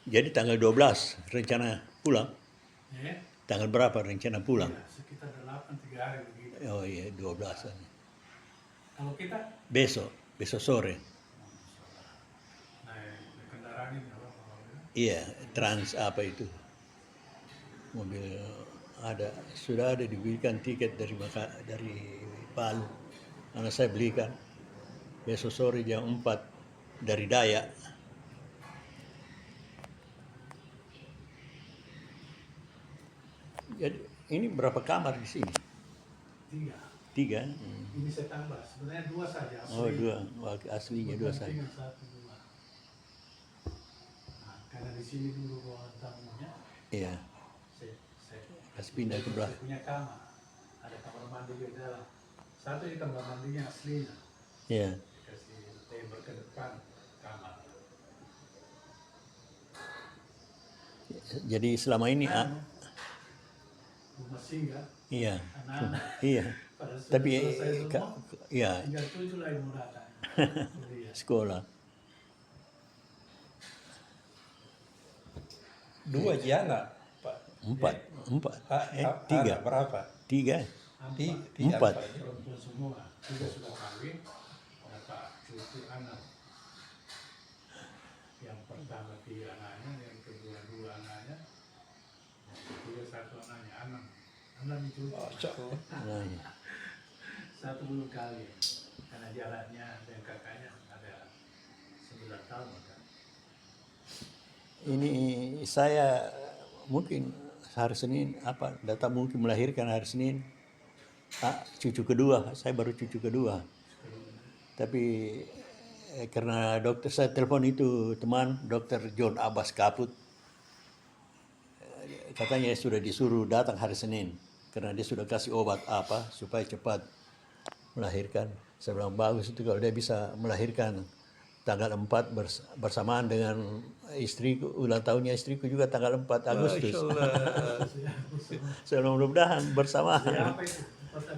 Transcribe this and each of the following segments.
Jadi tanggal 12 rencana pulang? Ya, Tanggal berapa rencana pulang? iya, sekitar 8, 3 hari begitu. Oh iya, 12. Kalau kita, Besok, besok sore. naik kendaraan ini apa? Iya, trans apa itu? Mobil ada, sudah ada dibelikan tiket dari Palu. Karena saya belikan besok sore jam 4 dari Dayak. Jadi ini berapa kamar di sini? 3. 3. Ini saya tambah, sebenarnya 2 saja. Oh, Asli. 2. Aslinya 2 saja. Tinggal 1, 2. Nah, karena di sini dulu ruangan tamunya, Iya, saya pas pindah ke saya belakang. punya kamar. Ada kamar mandi di dalam. Satu di kamar mandinya aslinya. Iya. Kasih tembok ke depan kamar. Jadi selama ini Rumah singgah, iya. anak-anak. Iya. Pada sudah Tapi selesai semua, iya, tinggal 7 lagi mau datang. Kuliah. sekolah. 2 anak, Pak. 4. 3. Anak berapa? 3. Empat. 4. Perempuan semua. 3 sudah kawin, dapat cucu anak. Yang pertama 3 anaknya, yang kedua 2 anaknya, yang ketiga 1 anaknya, 6. 6 cucu. Nah, iya. 1 belum kawin. Karena jaraknya dan kakaknya ada 9 tahun kan. Ini saya mungkin hari Senin data mungkin melahirkan hari Senin. Cucu kedua, saya baru cucu kedua. Tapi karena dokter saya telepon itu teman dokter John Abbas Kaput, katanya sudah disuruh datang hari Senin karena dia sudah kasih obat apa supaya cepat melahirkan. Saya bilang bagus itu kalau dia bisa melahirkan tanggal 4 bersamaan dengan istriku, ulang tahunnya istriku juga tanggal 4 Agustus. Saya mudah-mudahan bersamaan Apa itu?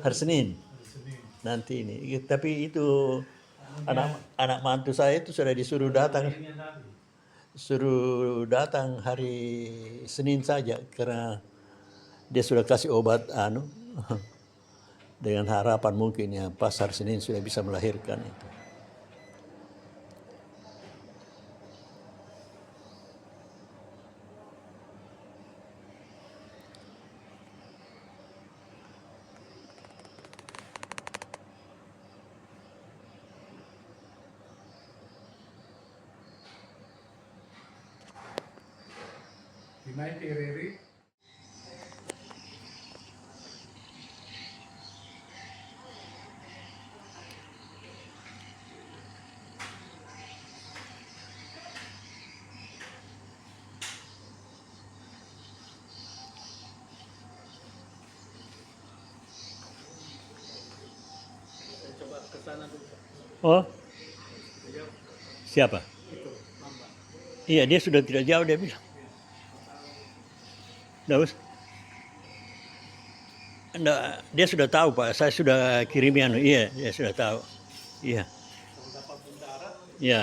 hari Senin Hari Senin. nanti ini. Tapi itu anak mantu saya itu sudah disuruh datang, Ini nanti. suruh datang hari Senin saja karena dia sudah kasih obat dengan harapan mungkin ya pas hari Senin sudah bisa melahirkan itu. Dimai Tiriri, saya coba ke sana dulu. Oh, siapa? Itu, Mamba. Iya, dia sudah tidak jauh dia bilang. Daus. Enggak, dia sudah tahu Pak. Saya sudah kirimian. Iya, dia sudah tahu. Iya, Kalau dapat bendara, iya.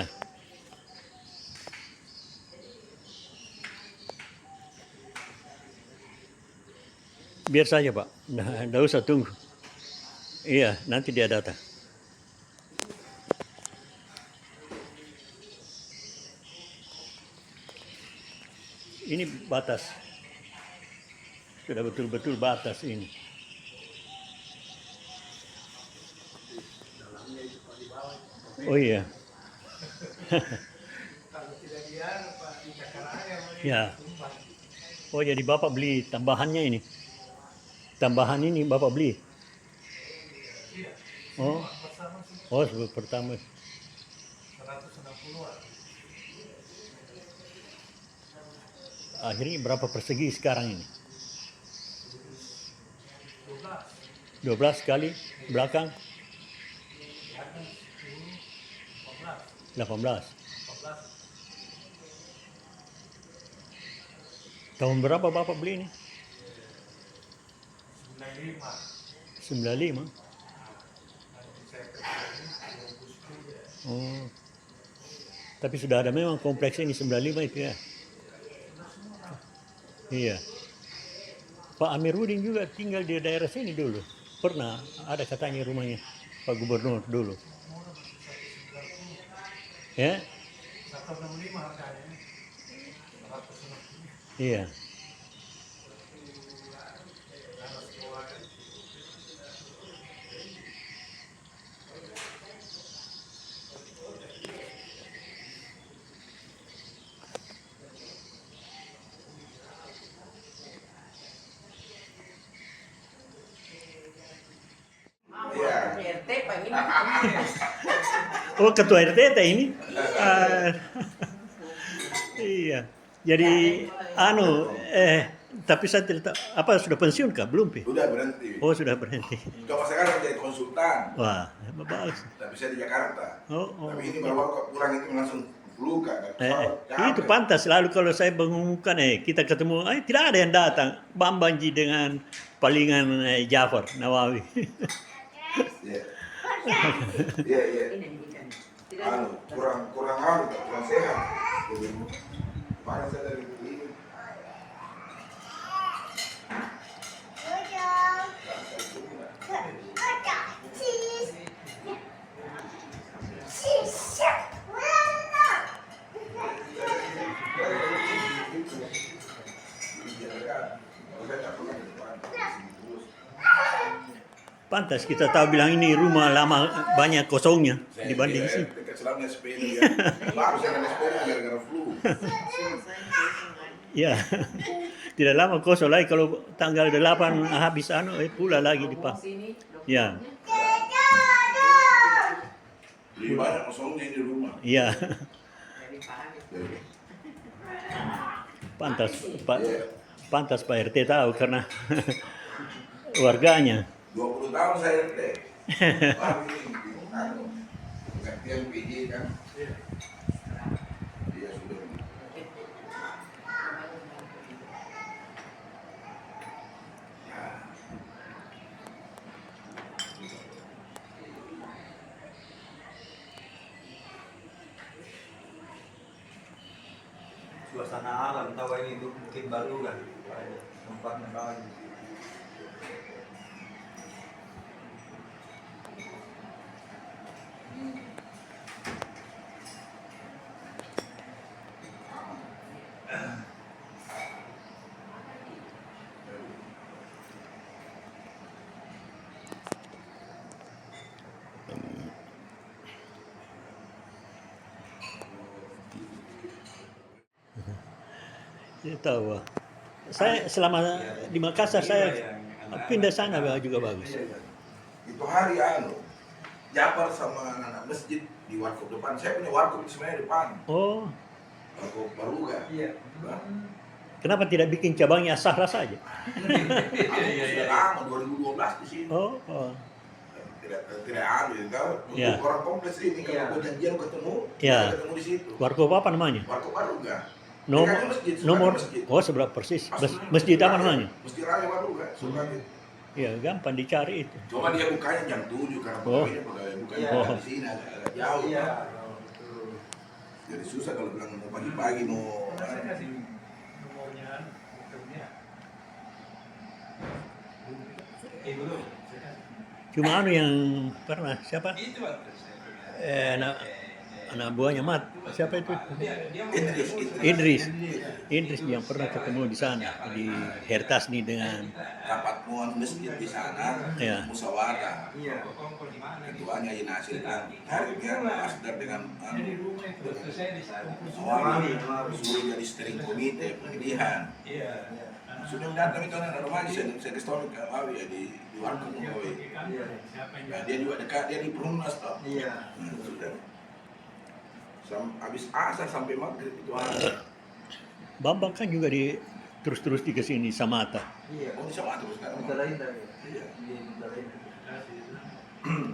Biar saja Pak. Nggak usah tunggu. Iya, nanti dia datang. Ini batas. Sudah betul-betul batas ini. dalamnya itu Pak di bawah. Oh iya. Kalau tidak biar Pak di Cakaraya, Ya. Oh jadi Bapak beli tambahannya ini. Tambahan ini Bapak beli. Tidak. Oh. Bersama semua Oh, sebelum pertama. 160-an. Akhirnya berapa persegi sekarang ini? 12. 12 kali belakang Belakang 10, 18. 14. Tahun berapa Bapak beli ini? 95. 95. Nanti saya kerja ini 2010 ya. Oh. Tapi sudah ada memang kompleks ini 95 itu ya. Iya. Pak Amiruddin juga tinggal di daerah sini dulu. Pernah ada katanya rumahnya Pak Gubernur dulu. Ya, 165 harganya. iya. RT Pak ini. Oh, ketua RT teh ini. Ah, iya. Jadi tapi saya tidak tahu, apa sudah pensiun kah? Belum, Pi? Udah berhenti. Oh, sudah berhenti. Coba sekarang jadi konsultan. Wah, bagus. Tapi saya di Jakarta. Oh. Tapi ini baru pulang itu langsung luka kan. Itu pantas lalu kalau saya mengumumkan kita ketemu, tidak ada yang datang. Bambangji dengan palingan Jafar Nawawi. Iya. Iya. Kurang sehat. Mana saya dari ini? Pantas kita tahu bilang ini rumah lama banyak kosongnya dibanding sini. Kecelapnya sepeda ya. Baru saya naik sepeda gara-gara flu. Ya. Tidak lama kosong lagi kalau tanggal 8 habis pula lagi di Pak. Ya. Lebih banyak kosongnya di rumah. Iya. Pantas Pak RT tahu karena warganya. 20 tahun saya RT. Wah, ini gantian PJ kan. Dia sudah. Suasana alam tahu ini mungkin baru kan tempatnya bagus. Saya tahu. Saya selama di Makassar saya pindah sana juga bagus. Itu hari Japar sama anak masjid di warkop depan. Saya punya warkop di sebenarnya depan. Oh, Warkop Baruga. Iya. kenapa tidak bikin cabangnya Sahra saja? Sudah lama 2012 di sini. Oh. Tidak ambil kau. Ya. Orang kompleks ini Iya. kalau janjian ketemu, Ya. ketemu di situ. Warkop apa namanya? Warkop Baruga. Nomor Dekatnya nomor masjid. oh seberapa persis? Masjid apa namanya? Masjid Raya Baruga. Ya, gampang dicari itu. Cuma dia bukanya jam 7 karena Oh. pegawai bukan Iya. di sini agak jauh. Iya. Jadi susah kalau bilang mau pagi-pagi mau. Saya kasih nomornya, bukannya. Belum. Cuma yang pernah siapa? Itu waktu saya punya. Anak buahnya Mat. Siapa itu? Idris yang pernah ketemu di sana di Hertasni dengan Rapat muan masjid di sana, Ya. musyawarah. Iya. Ketuanya Inasir kan, harusnya Asdar dengan Jadi rumah itu saya di sana. awal suruh jadi steering komite pemilihan. Iya. Sudah datang itu anak rumah saya kasih tahu ke Awi ya di warkop Awi. Siapa yang Nah, dia juga dekat dia di Perumnas toh. Iya. Sudah. Habis asar sampai maghrib itu ada. Bambang kan juga terus di kesini Samata. Iya. Oh, bisa masuk sekarang. Bentar lagi dah. Iya. Bentar lagi.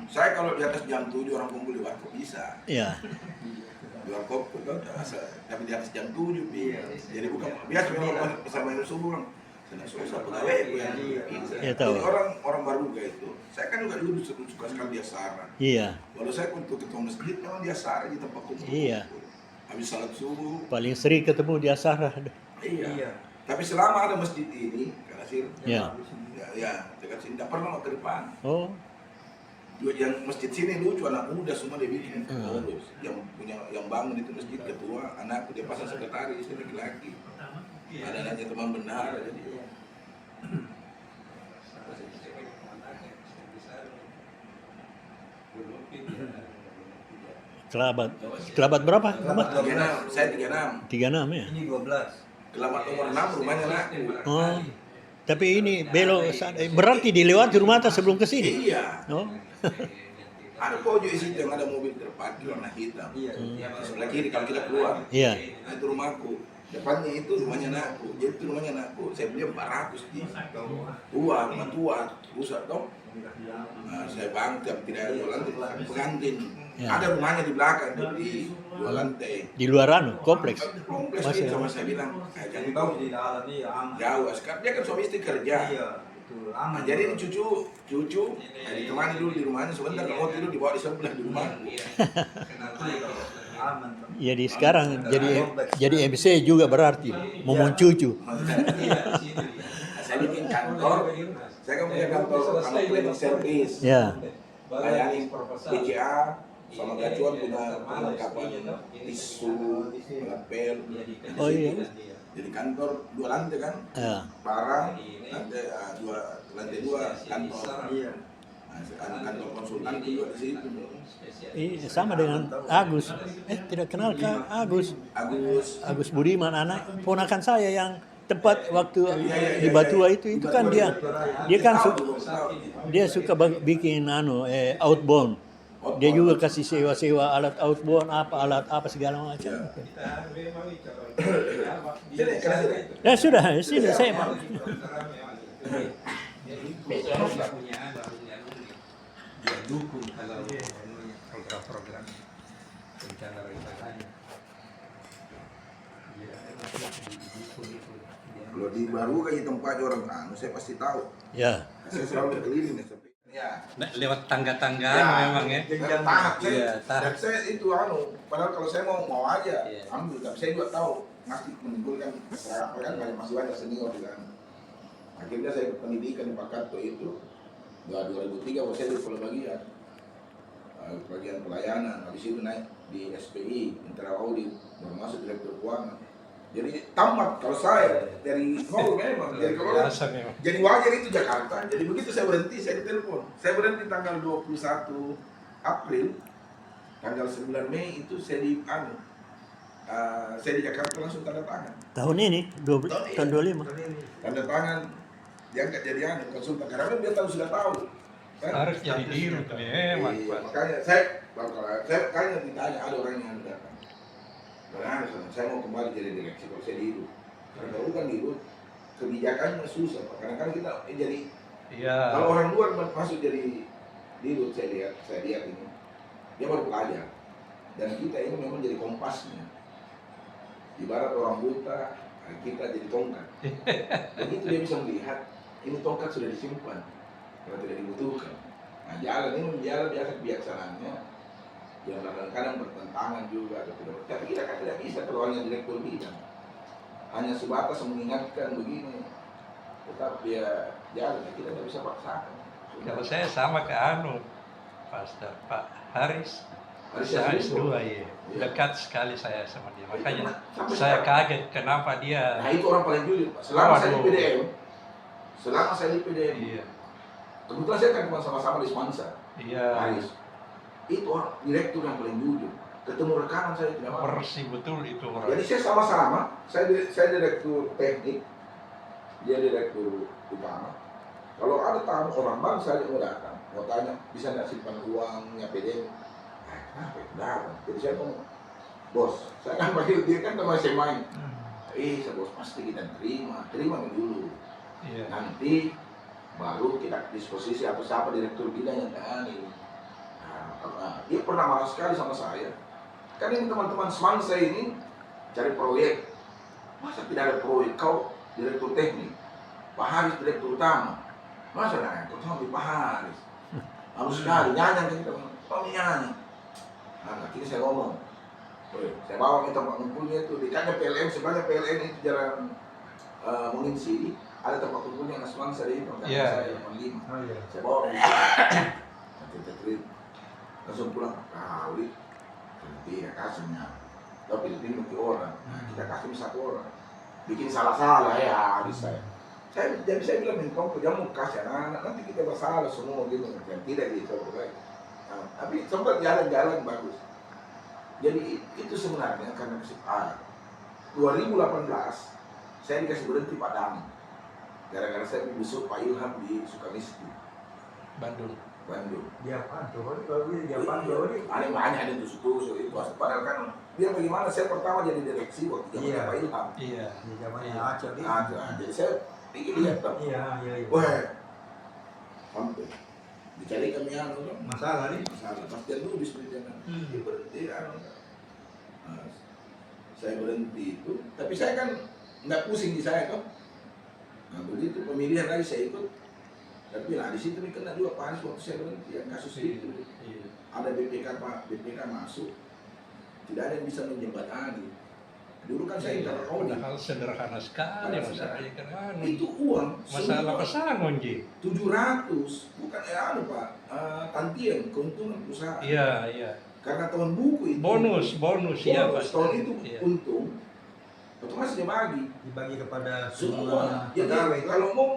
Saya kalau di atas jam 7 orang kumpul di warkop bisa. Ya, Di warkop betul tapi di atas jam 7 Iya. Jadi bukan biasa memang bersama yang subuh bang. Saya susah pegawai yang bisa. Iya, tahu. Jadi orang baru kayak itu. Saya kan juga dulu suka sekali dia sarah. iya. Kalau saya untuk ketua masjid memang dia sarah di tempat kumpul. Iya. Habis salat subuh. Paling sering ketemu di Asara. Iya. Iya. Tapi selama ada masjid ini, karena sih, Ya. ya, dekat sini tidak pernah mau ke depan. Oh, Yang masjid sini lucu, anak muda semua dia bikin pengurus. Yang bangun itu masjid ketua, anakku dia pasang sekretaris, dia laki-laki. Ada anaknya teman bendahara jadi. kerabat berapa? Rumah? 36, saya 36. 36 ya. Ini 12. Kelamat nomor 6 rumahnya anakku. Oh, tapi ini belok berarti dilewati rumah atas sebelum ke sini. Iya. Oh, Ada pojok di situ yang ada mobil terparkir warna hitam. Iya. Sebelah kiri kalau kita keluar. iya. Nah, itu rumahku. Depannya itu rumahnya anakku. Jadi itu rumahnya anakku. Saya beli 400 di tua, rumah tua, rusak dong. Nah, saya bangun tidak ada dua lantai, pengantin. Ya. Ada rumahnya di belakang di 2 lantai. Di luar kompleks. Kompleks Masih itu ada. sama saya bilang, Jadi jangan tahu tahu di dalam ini aman. jauh. Sekarang dia kan suami istri kerja. Iya, betul. Aman. Nah, jadi ini cucu ditemani dulu di rumahnya sebentar, kalau mau tidur dibawa di sebelah di rumahku. Aman. Jadi sekarang jadi MC juga berarti momon cucu. Nah, saya bikin kantor, saya kan punya kantor cleaning service, Ya. layani BCA sama gacuan punya perlengkapan tisu, lapel. Oh iya. Jadi kantor 2 lantai kan, Ya. barang lantai 2 kantor. Iya. Nah, kantor konsultan juga di situ. Sama dengan Agus. Tidak kenal Kak Agus. Agus Budiman, anak ponakan saya yang tempat waktu di Batua itu kan dia kan dia suka bikin outbound. Dia juga kasih sewa alat outbound alat apa segala macam. Ya sudah, sini saya Pak. Dia dukung kalau program-program rencana rencananya. Kalau di baru kayak tempat orang saya pasti tahu. Ya. Saya selalu berkeliling ya. Nah, lewat tangga-tangga memang ya. Tahap Iya, tahap. saya itu padahal kalau saya mau aja Iya. ambil, tapi saya juga tahu masih menimbulkan apa kan masih banyak senior di sana. Akhirnya saya pendidikan di Pakato itu 2003 saya di Pulau bagian pelayanan, habis itu naik di SPI Intra Audit, baru masuk direktur keuangan. Jadi tamat kalau saya dari nol memang dari kalau Biasa memang. jadi wajar itu Jakarta. Jadi begitu saya berhenti, saya ditelepon. Saya berhenti tanggal 21 April, tanggal 9 Mei itu saya saya di Jakarta langsung tanda tangan. Tahun ini tahun 25. Tanda tangan dia nggak jadi konsultan karena dia sudah tahu. Kan? Harus jadi diri tuh memang. Iya, makanya saya kayaknya ditanya ada orang yang datang. Karena saya mau kembali jadi direksi kalau saya di hidup. Karena kalau bukan di hidup, kebijakannya susah. Karena kita jadi Iya. kalau orang luar masuk jadi di hidup saya lihat ini dia baru belajar dan kita ini memang jadi kompasnya. Ibarat orang buta, kita jadi tongkat. Begitu dia bisa melihat ini tongkat sudah disimpan kalau tidak dibutuhkan. Nah jalan ini biasa kebiasaannya. Yang kadang-kadang bertentangan juga atau tidak. Tapi kita kan tidak bisa kalau hanya direktur bidang. Hanya sebatas mengingatkan begini. Tetap dia jalan, kita tidak bisa paksakan. Kalau saya sama ke Pak Haris. Saya S2 ya. Dekat sekali saya sama dia. Makanya saya kaget kenapa dia. Nah itu orang paling jujur. Selama saya di PDM, Iya. kebetulan saya kan sama-sama di Smansa. Iya. Haris. Itu orang direktur yang paling jujur. Ketemu rekanan saya tidak mau. Persi betul itu orang. Jadi saya sama-sama. Saya direktur teknik, dia direktur utama. Kalau ada tamu orang bangsa dia mau datang, mau tanya bisa nggak simpan uangnya PDM? Kenapa itu datang? Jadi saya ngomong, bos, saya kan panggil dia kan sama saya main. Bos pasti kita terima dulu. Iya. Nanti baru kita disposisi atau siapa direktur bidang yang tangani. Nah, dia pernah marah sekali sama saya. Kan ini teman-teman Semansa ini cari proyek. Masa tidak ada proyek? Kau direktur teknik, Pak Haris direktur utama. Masa nggak ikut sama Pak Haris? Harus sekali nyanyi kita, kau nyanyi. Nah, akhirnya saya ngomong, saya bawa ke tempat ngumpulnya itu, dekatnya PLN, sebenarnya PLN itu jalan mengisi, ada tempat kumpulnya Nas Bangsa di Pertama Iya, saya iya. 85. Oh iya. Saya bawa di sini, langsung pulang kali, tidak kasihnya, tapi itu ke orang, kita kasih satu orang, bikin salah-salah ya habis saya. Jadi saya bilang mentong, jangan mau kasih anak-anak, nanti kita bersalah semua gitu, dan tidak gitu, tapi sempat jalan-jalan bagus. Jadi itu sebenarnya karena kesempatan. 2018 saya dikasih berhenti Pak Dami, gara-gara saya besok Pak Ilham di Sukamiskin, Bandung. Bandung. Dia apa tuh? Kalau dia apa tuh? Ada banyak ada tusuk-tusuk itu. Padahal kan dia bagaimana saya pertama jadi direksi waktu zaman Iya. Pak Ilham. Iya. Di zamannya Iya. Aceh dia. Nah, jadi saya pikir dia tahu. Iya. Wah, sampai dicari kami anu kan Masalah nih. masalah pasti dulu di sebenarnya. Dia berhenti anu. Nah, saya berhenti itu, tapi saya kan nggak pusing di saya kan. Nah, begitu pemilihan lagi saya ikut. Tapi nah di situ nih kena juga Pak Anies waktu saya berhenti yang kasus itu. Iya. Ada BPK masuk, tidak ada yang bisa menjembatani. Dulu kan saya internal audit, Padahal sederhana sekali masalahnya kan anu. itu uang Masalah semua pesangon Ji. 700, bukan anu Pak, tantian keuntungan perusahaan. Iya, iya. Karena tahun buku itu Bonus iya Pak. tahun itu Iya. untung, otomatis dia bagi Dibagi kepada semua. Jadi pegawai. kalau mau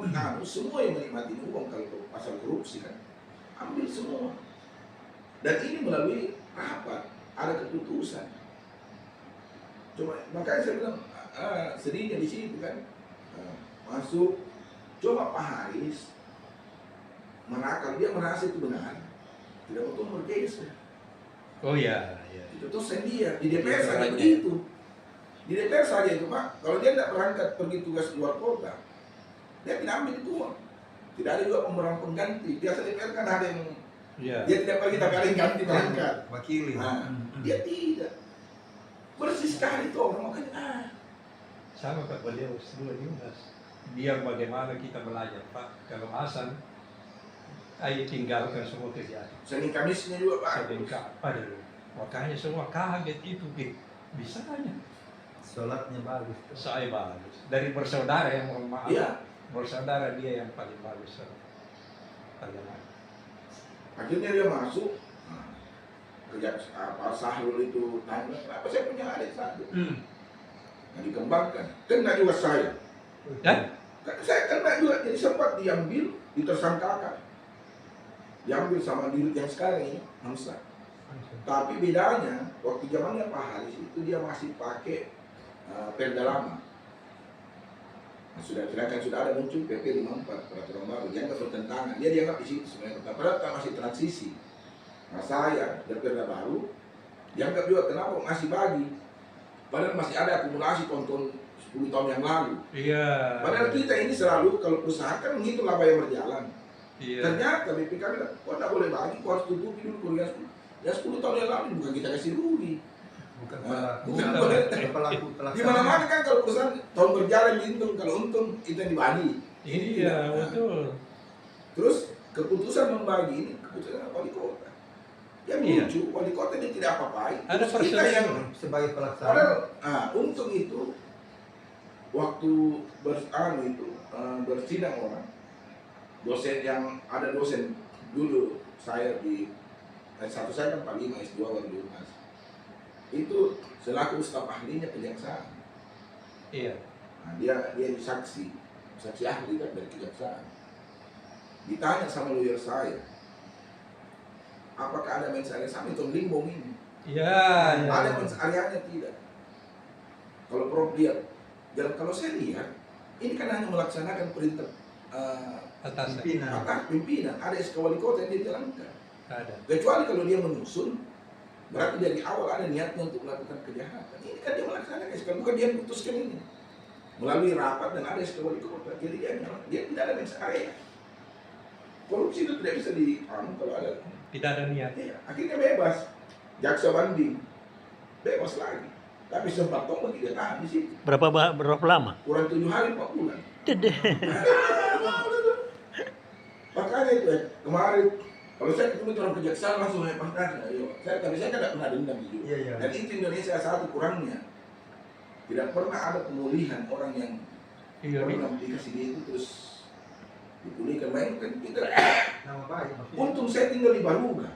anu, semua yang menikmati uang kalau pasal korupsi kan, ambil semua. Dan ini melalui rapat, ada keputusan. Cuma makanya saya bilang sedihnya di situ kan, masuk. Coba Pak Haris menakal, dia merasa itu benar, tidak betul bergeser. Oh iya, iya. Itu tuh dia di DPR Iya, saja iya. begitu. Di DPR saja itu Pak, kalau dia tidak berangkat pergi tugas luar kota, dia tidak ambil itu uang. Tidak ada juga pemeran pengganti. Biasa DPR kan ada yang Iya. dia tidak pergi tapi ada yang ganti berangkat. Wakili. Nah, dia tidak. Bersih sekali tuh orang makanya. Sama Pak beliau dua juga. Biar bagaimana kita belajar Pak. Kalau Hasan, ayo tinggalkan semua kerjaan. Senin Kamisnya juga Pak. Sedangkan aduh, makanya semua kaget itu bisanya. Sholatnya bagus. Saya bagus. Dari bersaudara yang mohon maaf. Iya. Bersaudara dia yang paling bagus. Bagaimana? Akhirnya dia masuk. Nah, kerja apa Sahrul itu tanya, kenapa saya punya adik saja? Nah, dikembangkan. Kena juga saya. Dan Saya kena juga, jadi sempat diambil, ditersangkakan. Diambil sama dirut yang sekarang ini, Hamzah. Tapi bedanya, waktu zamannya Pak Haris itu dia masih pakai Perda lama. Nah, sedangkan sudah ada muncul PP 54 peraturan baru, dia nggak bertentangan, dia dianggap di situ sebenarnya, padahal kan masih transisi. Nah saya dari Perda baru, dianggap juga kenapa masih bagi, padahal masih ada akumulasi tonton 10 tahun yang lalu. iya. Padahal kita ini selalu kalau perusahaan kan menghitung laba yang berjalan. Iya. Ternyata BPK bilang, kok nggak boleh bagi, kok harus tutupi dulu kerugian 10. Ya 10 tahun yang lalu bukan kita kasih rugi. Bukan Bukan pelaku Di mana-mana kan kalau perusahaan tahun berjalan dihitung, kalau untung itu yang dibagi. Iya, betul. Terus keputusan membagi ini keputusan wali kota. Yang Iya. lucu, wali kota ini tidak apa-apain. Ada Terus kita yang sebagai pelaksana. padahal, untung itu waktu bersidang orang, dosen yang ada dosen dulu saya di S1 saya kan Pak Lima, S2 baru di UNAS. Itu selaku staf ahlinya kejaksaan. Iya. Nah, dia saksi ahli kan dari kejaksaan. Ditanya sama lawyer saya, apakah ada mens area sama itu limbong ini? Iya. Ada mens areanya tidak. Kalau Prof lihat, dan kalau saya lihat, ini kan hanya melaksanakan perintah Atas pimpinan, ada SK wali kota yang dia jalankan. ada. Kecuali kalau dia menyusun, berarti dari awal ada niatnya untuk melakukan kejahatan. Ini kan dia melaksanakan SK, bukan dia memutuskan ini. Melalui rapat dan ada SK wali kota. Jadi dia tidak ada mens area. Korupsi itu tidak bisa kalau ada. Tidak ada niat. Ya, akhirnya bebas. Jaksa banding. Bebas lagi. Tapi sempat tombol tidak tahan di situ. Berapa lama? Kurang 7 hari 4 bulan. Dede. Makanya itu kemarin kalau saya ketemu orang kejaksaan langsung saya pantang. Tapi saya kan tidak pernah dendam juga. Iya. Dan itu Indonesia satu kurangnya. Tidak pernah ada pemulihan orang yang Iya, Orang Dik. yang dikasih dia itu terus dipulihkan main kan kita. Nama baik maksudnya. Untung saya tinggal di Baruga.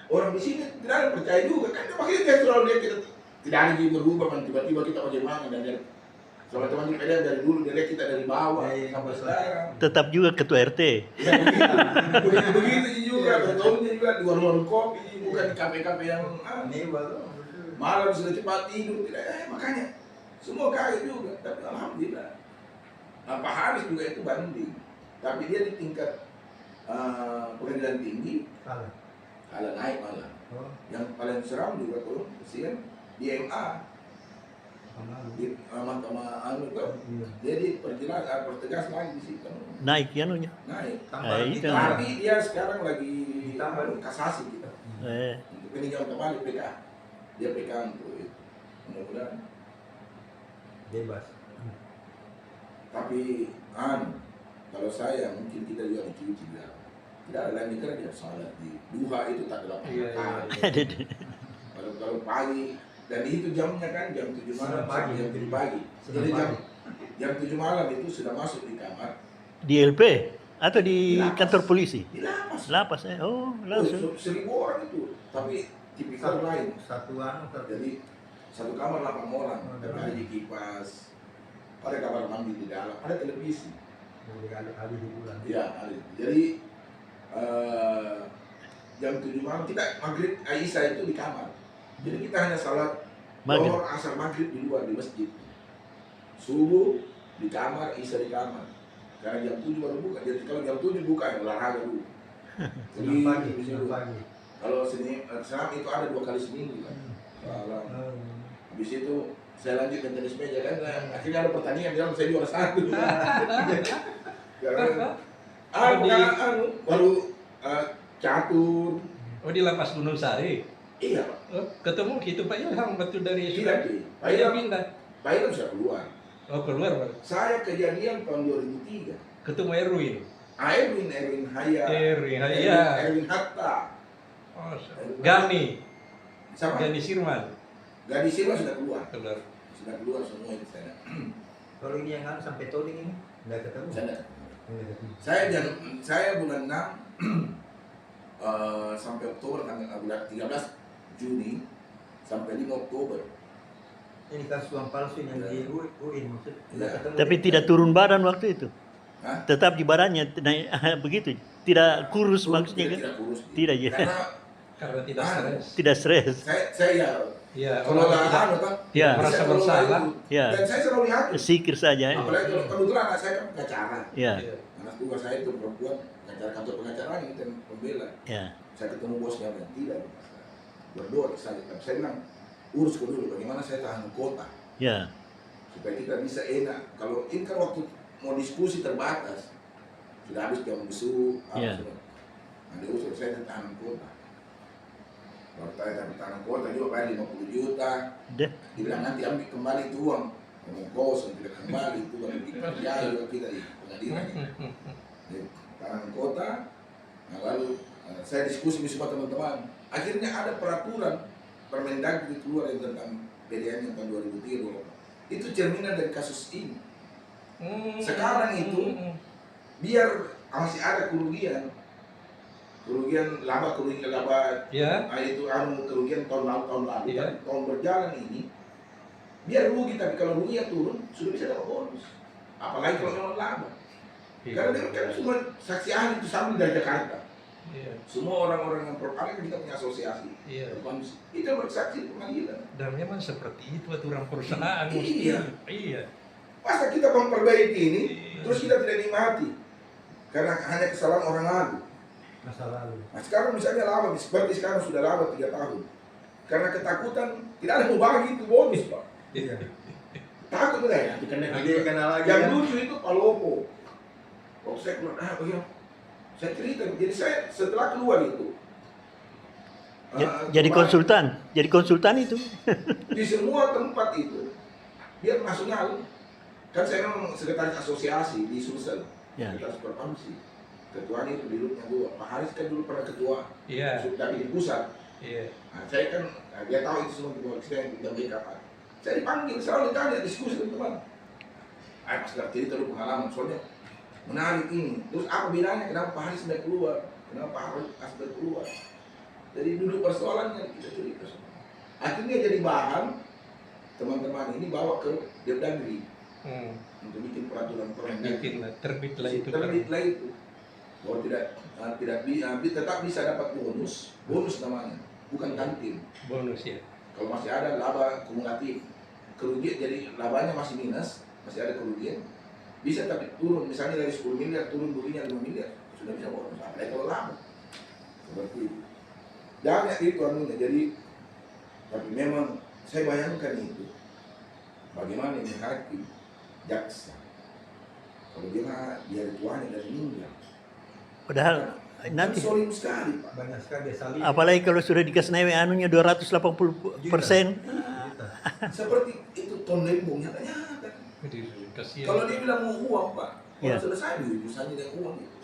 Orang di sini tidak ada yang percaya juga kan, makanya dia selalu lihat kita tidak ada yang berubah kan, tiba-tiba kita bagaimana dan dia sama teman kita dari dulu dia lihat kita dari bawah sampai sekarang. Tetap juga ketua RT. Ya, begitu juga, bertahunnya juga di warung-warung kopi, bukan di kafe-kafe yang Mewah tuh. malam sudah cepat tidur, tidak, makanya semua kaget juga, tapi alhamdulillah. Nah, Pak Haris juga itu banding, tapi dia di tingkat pengadilan tinggi Salah. kalah naik malah. Oh, Yang paling seram juga tuh, kesian di MA, sama lu. di Mahkamah Anu tuh, Iya. dia pertegas lagi di situ, Naik ya nunya. naik. Tambah itu. Tapi dia sekarang lagi Ditambah. kasasi kita. Untuk peninjauan kembali PK, dia PK untuk itu. Mudah-mudahan. Bebas. Tapi kalau saya mungkin kita juga dicuci bilang tidak ada lain dikira dia salat di duha itu tak ada Iya, kali. Kalau pagi dan itu jamnya kan jam 7 malam Sudah pagi, sampai jam 7 pagi. Sudah Jadi pagi. jam 7 malam itu sudah masuk di kamar Di LP atau di Di lapas. kantor polisi? di lapas. Lapas oh langsung. 1.000 orang itu, tapi tipikal lain. Satu satu. Jadi satu kamar 8 orang, Oh, tapi ada. ada di kipas, ada kamar mandi di dalam, ada televisi. Boleh kali di bulan. Ya, ada. Jadi jam 7 malam kita maghrib Aisyah itu di kamar. Jadi kita hanya salat Maghrib. Zuhur, asar maghrib di luar di masjid. Subuh di kamar, Isya di kamar. Karena jam 7 baru buka. Jadi kalau jam 7 buka ya olahraga dulu. Jadi Senang pagi, di situ. senang pagi. Kalau senam itu ada 2 kali seminggu kan. Kalau Oh. habis itu saya lanjut ke tenis meja kan, akhirnya ada pertandingan dalam saya juara 1. Karena baru catur. Oh, di lapas Gunung Sari. Iya Pak. Oh, ketemu gitu Pak Ilham betul dari Tidak sudah Di. Pak Ilham Pak pindah. Ilham sudah keluar. Oh, keluar Pak. Saya kejadian tahun 2003. Ketemu Erwin. Erwin Haya. Erwin Hatta. Oh, Gani. Sama. Gani Sirman. Gadis Sirma sudah keluar. Keluar. Sudah keluar semua itu saya. Kalau ini yang sampai toding ini nggak ketemu. Saya, Nggak ketemu. saya bulan 6 sampai Oktober bulan 13 Juni sampai 5 Oktober. Ini kasus uang palsu yang di UIN maksud. Nggak Iya. ketemu. Tapi tidak turun badan waktu itu. Hah? Tetap di badannya naik begitu. Tidak kurus maksudnya kan? Tidak kurus. Tidak, ya. Karena tidak stres. Tidak stres. Saya Iya, kalau orang nggak tidak anu kan, Ya. merasa saya selalu bersalah. itu. Ya. Dan saya selalu yakin. Sikir saja. Apalagi kalau kebetulan anak saya kan pengacara. Ya. Iya. Anak tua saya itu perempuan pengacara kantor pengacara ini dan pembela. Ya. Saya ketemu bosnya dan tidak berdoa saja. Tapi saya bilang urus dulu bagaimana saya tahan kota Ya. supaya kita bisa enak. Kalau ini kan waktu mau diskusi terbatas, sudah habis jam besuk, Ya. sudah. Nah, diusul saya tahan kota. Baru saya tahan kota juga bayar 50 juta. Deh. Dibilang nanti ambil kembali itu uang. Ngomong kosong tidak kembali itu uang dikerjai juga kita di pengadilan. Di tahanan kota. Nah, lalu saya diskusi sama teman-teman. Akhirnya ada peraturan Permendagri keluar yang tentang PDN yang tahun 2003. Itu cerminan dari kasus ini. Sekarang itu biar masih ada kerugian laba Ya. itu kerugian tahun lalu Iya. tahun berjalan ini biar rugi, tapi kalau rugi turun sudah bisa dapat bonus, apalagi kalau memang laba. Karena dia kan semua saksi ahli itu sambil dari Jakarta, Iya. semua orang-orang yang propaganda kita punya asosiasi, Iya. itu bersaksi di pengadilan. Dan memang seperti itu aturan perusahaan. Iya. Iya. Masa kita memperbaiki ini Iya. terus kita tidak nikmati karena hanya kesalahan orang lalu. Masa lalu. Nah sekarang misalnya lama, seperti sekarang sudah lama 3 tahun. Karena ketakutan, tidak ada mau bagi itu bonus Pak. Iya. Takut ya. Dia kenal lagi. Yang kan? lucu itu Palopo. Waktu saya keluar, saya cerita. Jadi saya setelah keluar itu, Jadi konsultan itu. di semua tempat itu, biar nasional. Kan saya memang sekretaris asosiasi di Sulsel, Ya. sekretaris Perpamsi. Ketuanya itu duduknya gua. Pak Haris kan dulu pernah ketua, Iya. tapi di pusat. Iya. Nah, saya kan, dia tahu itu semua ketua kita yang backup. Saya dipanggil, selalu ditanya, diskusi teman-teman. Saya sekedar cerita dulu pengalaman, soalnya menarik ini. Terus apa bedanya? Kenapa Pak Haris tidak keluar? Kenapa Pak Haris tidak keluar? Jadi duduk persoalannya kita cerita. Akhirnya jadi bahan teman-teman ini bawa ke Depdagri untuk bikin peraturan Bikin terbitlah itu. terbitlah itu bahwa tetap bisa dapat bonus namanya, bukan kantin. Bonus ya. Kalau masih ada laba kumulatif, kerugian jadi labanya masih minus, masih ada kerugian, bisa tapi turun, misalnya dari 10 miliar turun ruginya 5 miliar, sudah bisa bonus. Apalagi kalau laba seperti itu. Banyak itu anunya. Jadi tapi memang saya bayangkan itu bagaimana ini hakim, jaksa, kalau dia tuanya dan meninggal. Padahal nanti Solim sekali Pak. Banyak sekali dia salib. apalagi kalau sudah dikasih naik anunya 280%. Seperti itu Ton Lembong nyata-nyata. Kasihan. Kalau dia bilang mau uang Pak, kalau Ya. selesai urusannya dengan uang itu.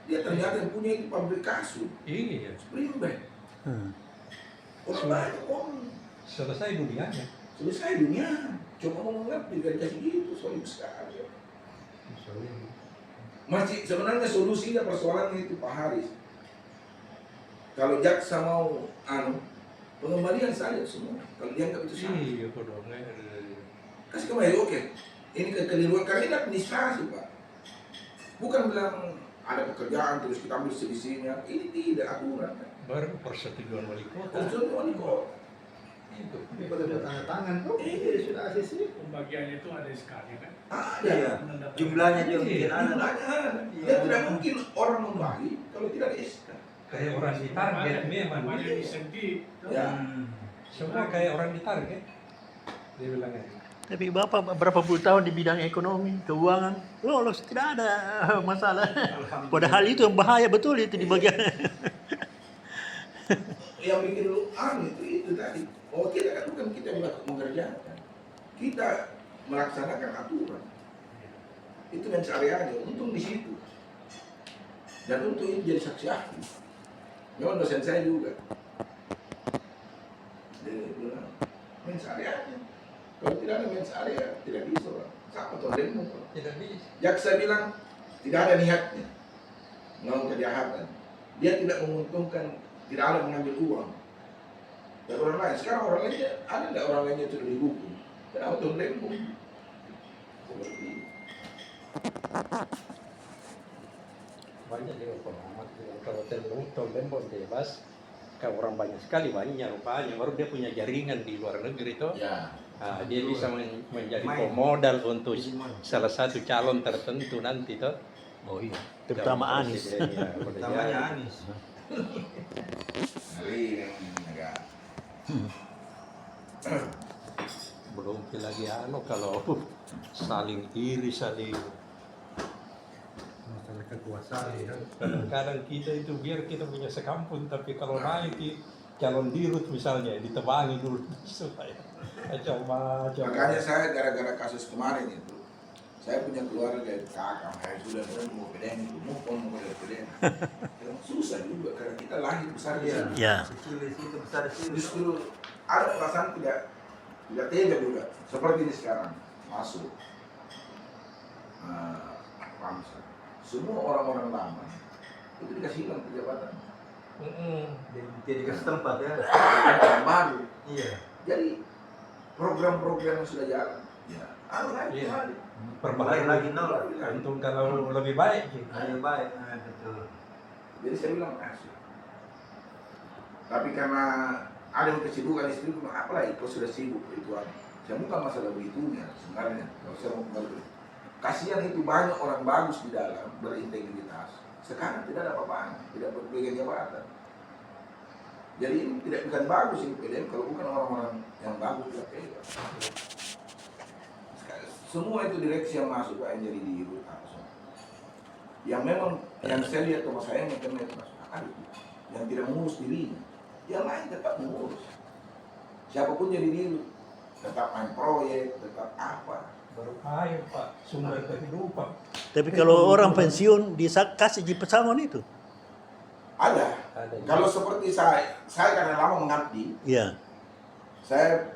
Dia ternyata yang punya itu pabrik kasut, Iya. spring bed. Hmm. Orang banyak uang. Selesai dunianya. Selesai dunia. Cuma mau ngerti kan kasih gitu, solim sekali. Masih sebenarnya solusinya persoalannya itu Pak Haris. Kalau jaksa mau pengembalian saja semua. Kalau dianggap itu salah. Iya, dong. Kasih kembali, oke. Ini kekeliruan karena ini administrasi Pak. Bukan bilang ada pekerjaan terus kita ambil selisihnya. Ini tidak aturan. Baru persetujuan wali kota. Konsul wali kota. Itu. Ini pada tanda tangan tuh. Sudah ACC. Pembagiannya itu ada sekali kan? Ada. Iya. Jumlahnya juga mungkin ada. Jumlahnya ada. Dan tidak mungkin orang membagi kalau tidak ada SK. Kayak orang ditarget memang. Namanya disentif. Ya. Semua kayak orang ditarget. Dia bilangnya. Tapi Bapak berapa puluh tahun di bidang ekonomi, keuangan, lolos, tidak ada masalah. Padahal itu yang bahaya betul itu di bagian. Yang bikin lu itu tadi. Oh kita kan bukan kita mengerjakan. Kita melaksanakan aturan. Itu mens areanya, untung di situ. Dan untung itu jadi saksi ahli. Memang dosen saya juga. Dia bilang, mens areanya. Kalau tidak ada mens area, tidak bisa orang. Sama tuh demo. Tidak bisa. Jaksa bilang, tidak ada niatnya. Melakukan kejahatan. Dia tidak menguntungkan, tidak ada mengambil uang. Dan orang lain, sekarang orang lainnya, ada tidak orang lainnya sudah dihukum? Kenapa tuh demo? Seperti itu. Banyak juga pengamat kalau Tol Lembong bebas, kalau orang banyak sekali banyak rupanya, baru dia punya jaringan di luar negeri itu. Ya. Nah, dia bisa menjadi pemodal untuk salah satu calon tertentu nanti toh. Oh iya, terutama Calon Anies. presiden, ya, boleh Namanya jadi. Anies. Ngeri memang agak. Belum lagi kalau saling iri, saling Masalah kekuasaan ya. kadang-kadang kita itu biar kita punya sekampung, tapi kalau naik calon dirut misalnya ditebangi dulu supaya macam-macam. Makanya saya gara-gara kasus kemarin itu, saya punya keluarga kakak, saya sudah mau PDN itu, mau dari PDN. Susah juga karena kita lahir besar di sini. Ya. Kecil di situ, besar di situ. Justru ada perasaan tidak tega juga. Seperti ini sekarang masuk bangsa. Semua orang-orang lama itu dikasih hilang jabatan. Dia dikasih tempat ya. Yang baru. Iya. Jadi program-program yang sudah jalan, ya, lagi. Iya. Perbaiki Perbaiki lagi nol. untung kalau lebih baik gitu. Lebih baik. Nah, betul. Jadi saya bilang asli. Tapi karena ada yang kesibukan istri, apalah kau sudah sibuk itu aja. Saya bukan masalah begitunya sebenarnya. Kalau saya mau kembali, kasihan itu banyak orang bagus di dalam berintegritas. Sekarang tidak ada apa-apa, tidak berpegang jabatan. Jadi ini bukan bagus ini PDM kalau bukan orang-orang yang bagus tidak pegang. Semua itu direksi yang masuk Pak, yang jadi dirut apa semua. Yang memang yang saya lihat sama saya yang masuk akal itu, yang tidak mengurus dirinya, yang lain tetap mengurus. Siapapun jadi dirut, tetap main proyek, tetap apa. Baru air Pak, sumber kehidupan. Tapi kalau orang pensiun dikasih di pesangon itu. Ada. Ada Kalau seperti saya karena lama mengabdi, Iya. saya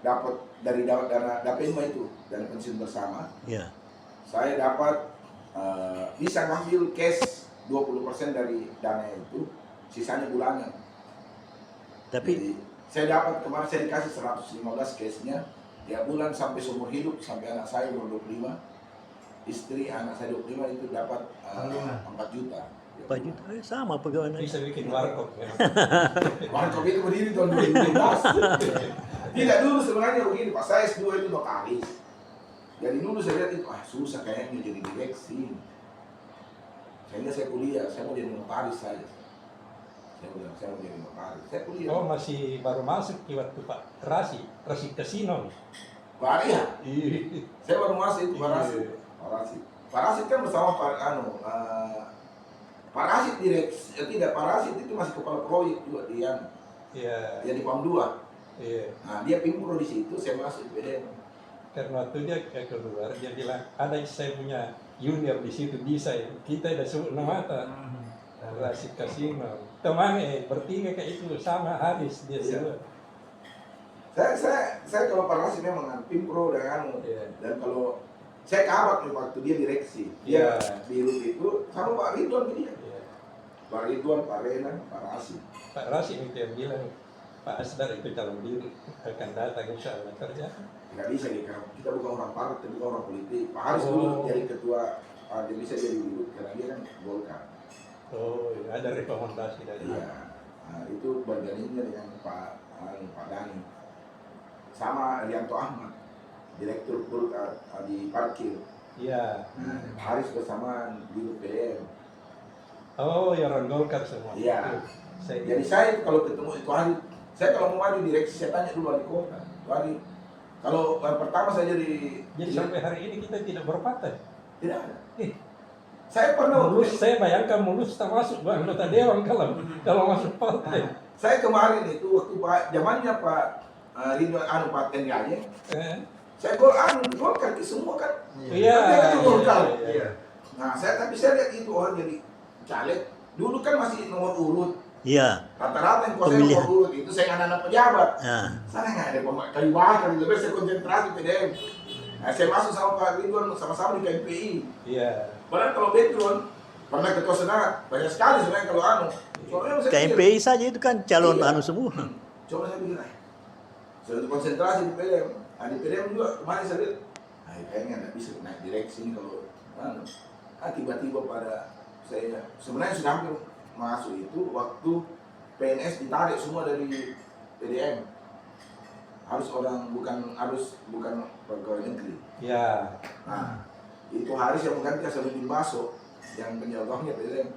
dapat dari dana DAPEMA itu, dana pensiun bersama, Ya. saya dapat bisa ngambil cash 20% dari dana itu, sisanya bulanan. Tapi Jadi, saya dapat kemarin saya dikasih 115 cashnya tiap bulan sampai seumur hidup, sampai anak saya umur 25, istri anak saya 25 itu dapat 4 juta. 4 juta sama pegawai negeri. Bisa bikin warkop ya. Warkop itu berdiri tahun 2015. Tidak, dulu sebenarnya begini, Pak, saya S2 itu notaris. Jadi dulu saya lihat itu, susah kayaknya jadi direksi. Sehingga saya kuliah, saya mau jadi notaris saja. Saya bilang, saya mau jadi notaris. Saya kuliah. Oh masih baru masuk di waktu Pak Rasi Kasino. Pak Arya, Iya. saya baru masuk itu Pak Rasid. Iya. Pak Rasid. Pak Rasid kan bersama Pak Rasid direksi, tidak, Pak Rasid itu masih kepala proyek juga di Iya. di PAM 2. Iya. Nah, dia pimpro di situ, saya masuk di PDM. Karena waktu dia keluar, dia bilang ada saya punya junior di situ bisa ya. Kita udah sebut nama Rasi Kasino. Teman bertiga kayak itu sama Haris dia Iya. semua. Saya kalau Pak Rasid memang pimpro dan Iya. dan kalau saya kabar nih waktu dia direksi, Iya. dia di RUT itu sama Pak Ridwan dia. Iya. Pak Ridwan, Pak Renan, Pak Rasid. Pak Rasi itu yang bilang Pak Asdar itu calon diri akan datang insya Allah kerja. Nggak bisa nih, karena kita bukan orang partai, bukan orang politik. Pak Haris Oh. dulu jadi ketua, dia bisa jadi dulu karena dia kan Golkar. Oh, iya, ada rekomendasi dari Iya, nah, itu bergandingnya dengan Pak Dani, sama Rianto Ahmad, direktur Golkar di parkir. Iya. Nah, Pak Haris bersamaan di UPM. Oh, ya orang Golkar semua. Iya. Saya Jadi saya kalau ketemu itu hari, saya kalau mau maju direksi saya tanya dulu wali kota. Wali, kalau pertama saya Jadi sampai hari ini kita tidak berpartai. tidak ada. Eh. Saya pernah Mulus, saya bayangkan mulus tak masuk anggota dewan kalau masuk partai. Saya kemarin itu waktu zamannya Pak Ridwan Pak Tengganya, saya Golkar semua kan. Iya. Dia kan Golkar. Iya. Nah, tapi saya lihat itu orang jadi caleg. Dulu kan masih nomor urut. Iya. Rata-rata yang kuasa Pemilihan. nomor urut itu saya anak-anak pejabat. Ya. Sana nggak ada kayu bakar, lebih saya konsentrasi PDM. Nah, saya masuk sama Pak Ridwan sama-sama di KMPI. Iya. Padahal kalau background pernah ketua senat banyak sekali sebenarnya kalau soalnya saya pikir, KMPI saja itu kan calon Iya. semua. coba saya pikir, saya untuk konsentrasi di PDM. Nah, di PDM juga kemarin saya lihat, kayaknya nggak bisa naik direksi ini kalau tiba-tiba pada saya sebenarnya sudah hampir masuk itu waktu PNS ditarik semua dari PDM. Harus bukan pegawai negeri. Iya. Nah, itu Haris yang mengganti Hasanuddin Baso yang penjaganya PDM.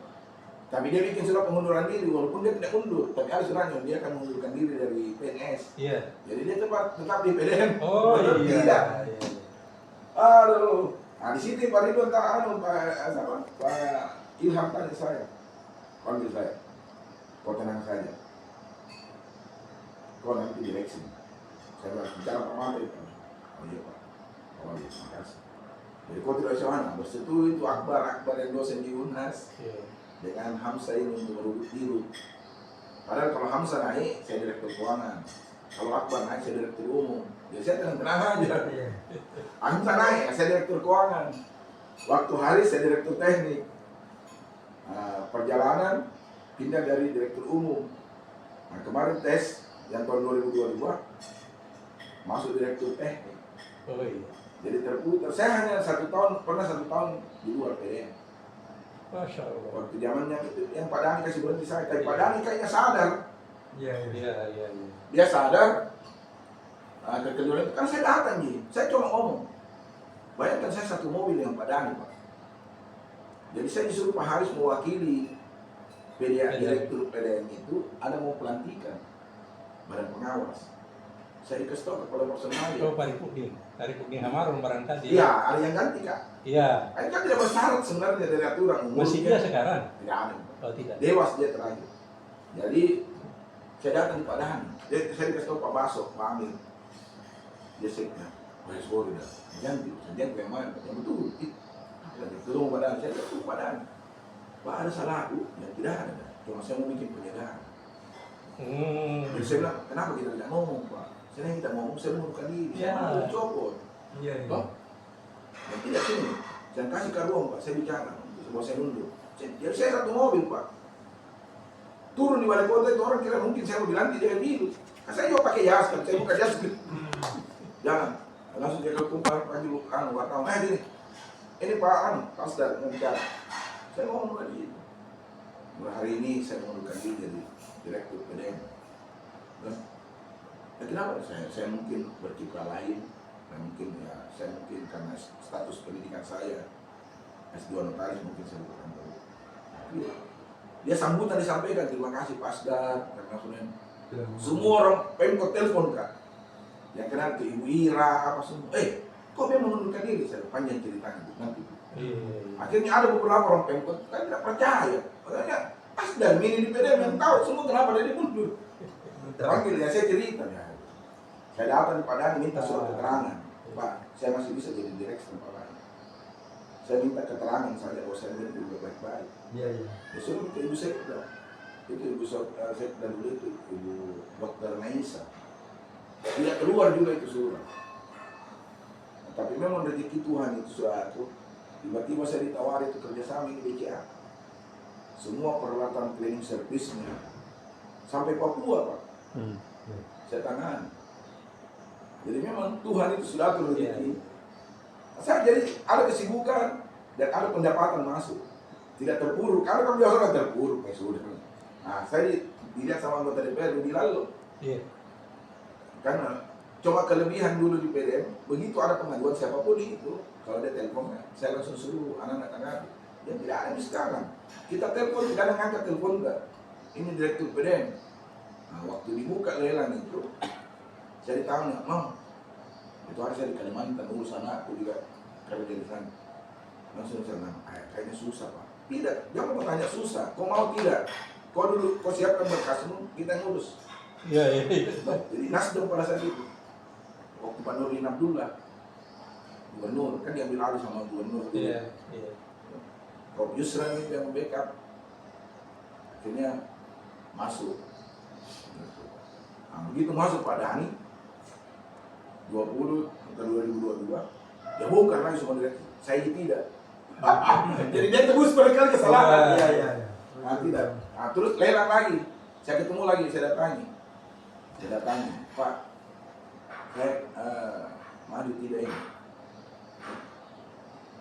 Tapi dia bikin surat pengunduran diri walaupun dia tidak mundur, tapi ada suratnya dia akan mengundurkan diri dari PNS. Iya. Jadi dia tetap di PDM. Oh iya. Tidak. Iya. Aduh. Nah, di situ Pak Ridwan Pak Ilham tanya saya. Panggil saya. Kau tenang saja. Kau nanti direksi. Saya bilang, bicara Pak Mantri. Oh iya Pak. Oh iya, terima kasih. Jadi kau tidak usah mana. Bersetuju itu Akbar yang dosen di UNHAS Iya. dengan Hamzah ini untuk merubut biru. Padahal kalau Hamzah naik, saya direktur keuangan. Kalau Akbar naik, saya direktur umum. Jadi saya tenang-tenang aja. Hamzah naik, saya direktur keuangan. Waktu hari saya direktur teknik. Perjalanan pindah dari direktur umum. Nah, kemarin tes yang tahun 2022 masuk direktur teknik. Oh iya. Jadi terputar. Saya hanya pernah satu tahun di luar PDM. Masya Allah. Waktu zamannya itu yang Pak Dani kasih berhenti saya. Tapi Pak Dani kayaknya sadar. Iya. Iya. Dia sadar. Kedua itu kan saya datang nih. Saya cuma ngomong. Bayangkan saya satu mobil dengan Pak Dani, Pak. Jadi saya disuruh Pak Haris mewakili direktur PDM itu ada mau pelantikan badan pengawas. Saya dikasih tahu kepala personal. Oh Paripudin Hamarun barangkali. Iya, ada yang ganti Kak. Iya. Ini kan tidak bersyarat sebenarnya dari aturan. Masih dia sekarang? Tidak ada. Oh tidak. Dewas dia terakhir. Jadi saya datang di Pak Dani. Saya dikasih tahu Pak Baso, Pak Amir. Dia seknya. Oh ya sorry dah. Ganti yang mana? Yang betul. Ketemu Pak Dani. Saya ketemu Pak Dani. Pak ada salah aku? Yang tidak ada. Cuma saya mau bikin penyegaran. Jadi saya bilang, kenapa kita tidak ngomong Pak? Saya tidak ngomong, saya mengundurkan diri. Iya. Saya mau copot. Iya, iya. Toh? Dan tidak sini. Saya kasih ke ruang Pak, saya bicara. Bahwa saya mundur. Jadi saya satu mobil Pak. Turun di balai kota itu orang kira mungkin saya mau bilang dia biru. Kan saya juga pakai jas kan, saya buka jas gitu. Jangan. Langsung dia tumpah Pak Julu, wartawan. Ini Pak Pasdar mau bicara. Saya ngomong tadi itu. Mulai hari ini saya mengundurkan diri jadi direktur PDM. Ya kenapa? Saya mungkin berkiprah lain. Mungkin ya saya mungkin karena status pendidikan saya S2 notaris mungkin saya bukan tahu. Dia sambutan disampaikan, terima kasih Pasdar karena semua orang Pemkot telepon kan. Yang kenal ke Ibu Ira apa semua. Kok dia mengundurkan diri? Saya panjang ceritanya nanti. Akhirnya ada beberapa orang Pemkot kan tidak percaya. Makanya Pasdar mini di PDM yang tahu semua kenapa dia mundur. Panggil ya saya cerita ya. Saya datang di Padang minta surat keterangan. Pak, saya masih bisa jadi direksi tempat lain. Saya minta keterangan saja bahwa saya juga baik-baik. Iya, iya. Ya suruh ke Ibu Sekda. Itu Ibu Sekda dulu itu Ibu Dr. Naisa. Tidak keluar juga itu surat. Nah, tapi memang rezeki Tuhan itu suatu. Tiba-tiba saya ditawari itu kerjasama di BCA. Semua peralatan cleaning service-nya sampai Papua Pak. Saya tangani. Jadi memang Tuhan itu sudah atur rezeki. Saya jadi ada kesibukan dan ada pendapatan masuk. Tidak terpuruk. Karena kalau biasa orang terpuruk, ya sudah. Nah, saya dilihat sama anggota DPR lebih lalu. Iya. Karena cuma kelebihan dulu di PDM, begitu ada pengaduan siapapun itu, kalau dia telepon, saya langsung suruh anak-anak tanggapi. Ya tidak ada di sekarang. Kita telepon, kadang angkat telepon enggak. Ini direktur PDM. Nah, waktu dibuka lelang itu, saya ditanya, Mam, itu hari saya di Kalimantan, urusan aku juga kerja di sana. Langsung saya bilang, kayaknya susah Pak. Tidak, jangan bertanya susah, kau mau tidak? Kau siapkan berkasmu, kita ngurus. Iya. Jadi Nasdem pada saat itu, waktu Pak Nurdin Abdullah, gubernur, kan diambil alih sama gubernur. Iya. Prof. Yusran itu yang backup, akhirnya masuk. Nah, begitu masuk Pak Dhani 20 atau 2022, ya bongkar lagi semua direksi. Saya tidak. Jadi dia tebus berkali kesalahan. Iya. Nah, tidak. Nah, terus lelang lagi. Saya ketemu lagi, saya datangi, Pak, saya maju tidak ini.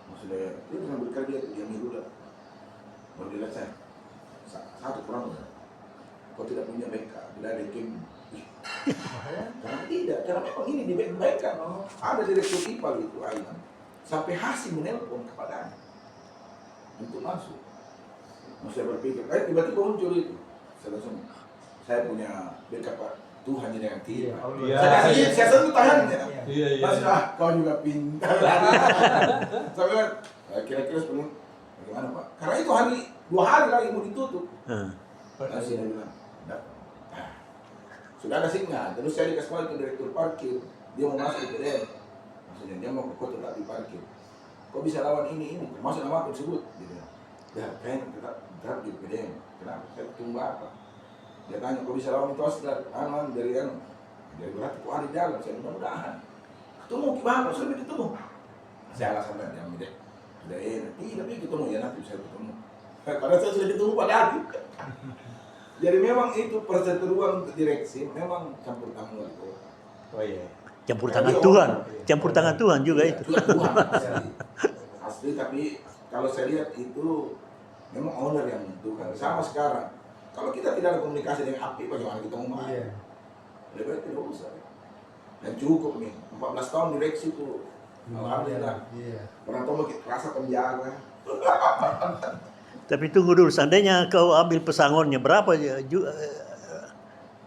Maksudnya, dia bisa bekerja itu yang dulu lah. Baru dilihat saya, satu kurang. Kau tidak punya backup, tidak ada game. Karena tidak, karena memang ini di backup. Ada direktur IPAL itu, Aiman. Sampai Hasim menelpon kepada untuk masuk. Saya berpikir, tiba-tiba muncul itu. Saya langsung, saya punya backup Pak, Tuhan yang tidak. Iya. Saya sentuh tangannya. Iya. Langsung, kau juga pintar. Sampai kira-kira sebelum, bagaimana Pak? Karena itu 2 hari lagi mau ditutup. Lalu saya bilang, sudah ada sinyal. Terus saya dikasih tahu ke direktur parkir, dia mau masuk ke PDM. Maksudnya dia mau ke kota tapi parkir. Kok bisa lawan ini, termasuk nama aku disebut. Gitu. Ya, kayaknya tetap di PDM. Kenapa? Saya tunggu apa? Dia tanya, kok bisa lawan itu Asdar? Dari berarti kok ada di dalam. Saya mudah-mudahan. Ketemu gimana? Sudah ketemu. Saya alasan dan dia mudah. Sudah enak. Tapi ketemu ya nanti bisa ketemu. Karena saya sudah ketemu Pak Dhani. Jadi memang itu perseteruan untuk direksi memang campur tangan wali kota. Oh iya. Campur tangan Tuhan. Campur tangan Tuhan juga itu. Tuhan asli, tapi kalau saya lihat itu memang owner yang menentukan. Sama sekarang. Kalau kita tidak ada komunikasi dengan api, bagaimana kita mau main? Lebih baik tidak usah. Dan cukup nih, 14 tahun direksi itu. Alhamdulillah. Pernah tahu rasa penjara. Tapi tunggu dulu, seandainya kau ambil pesangonnya berapa?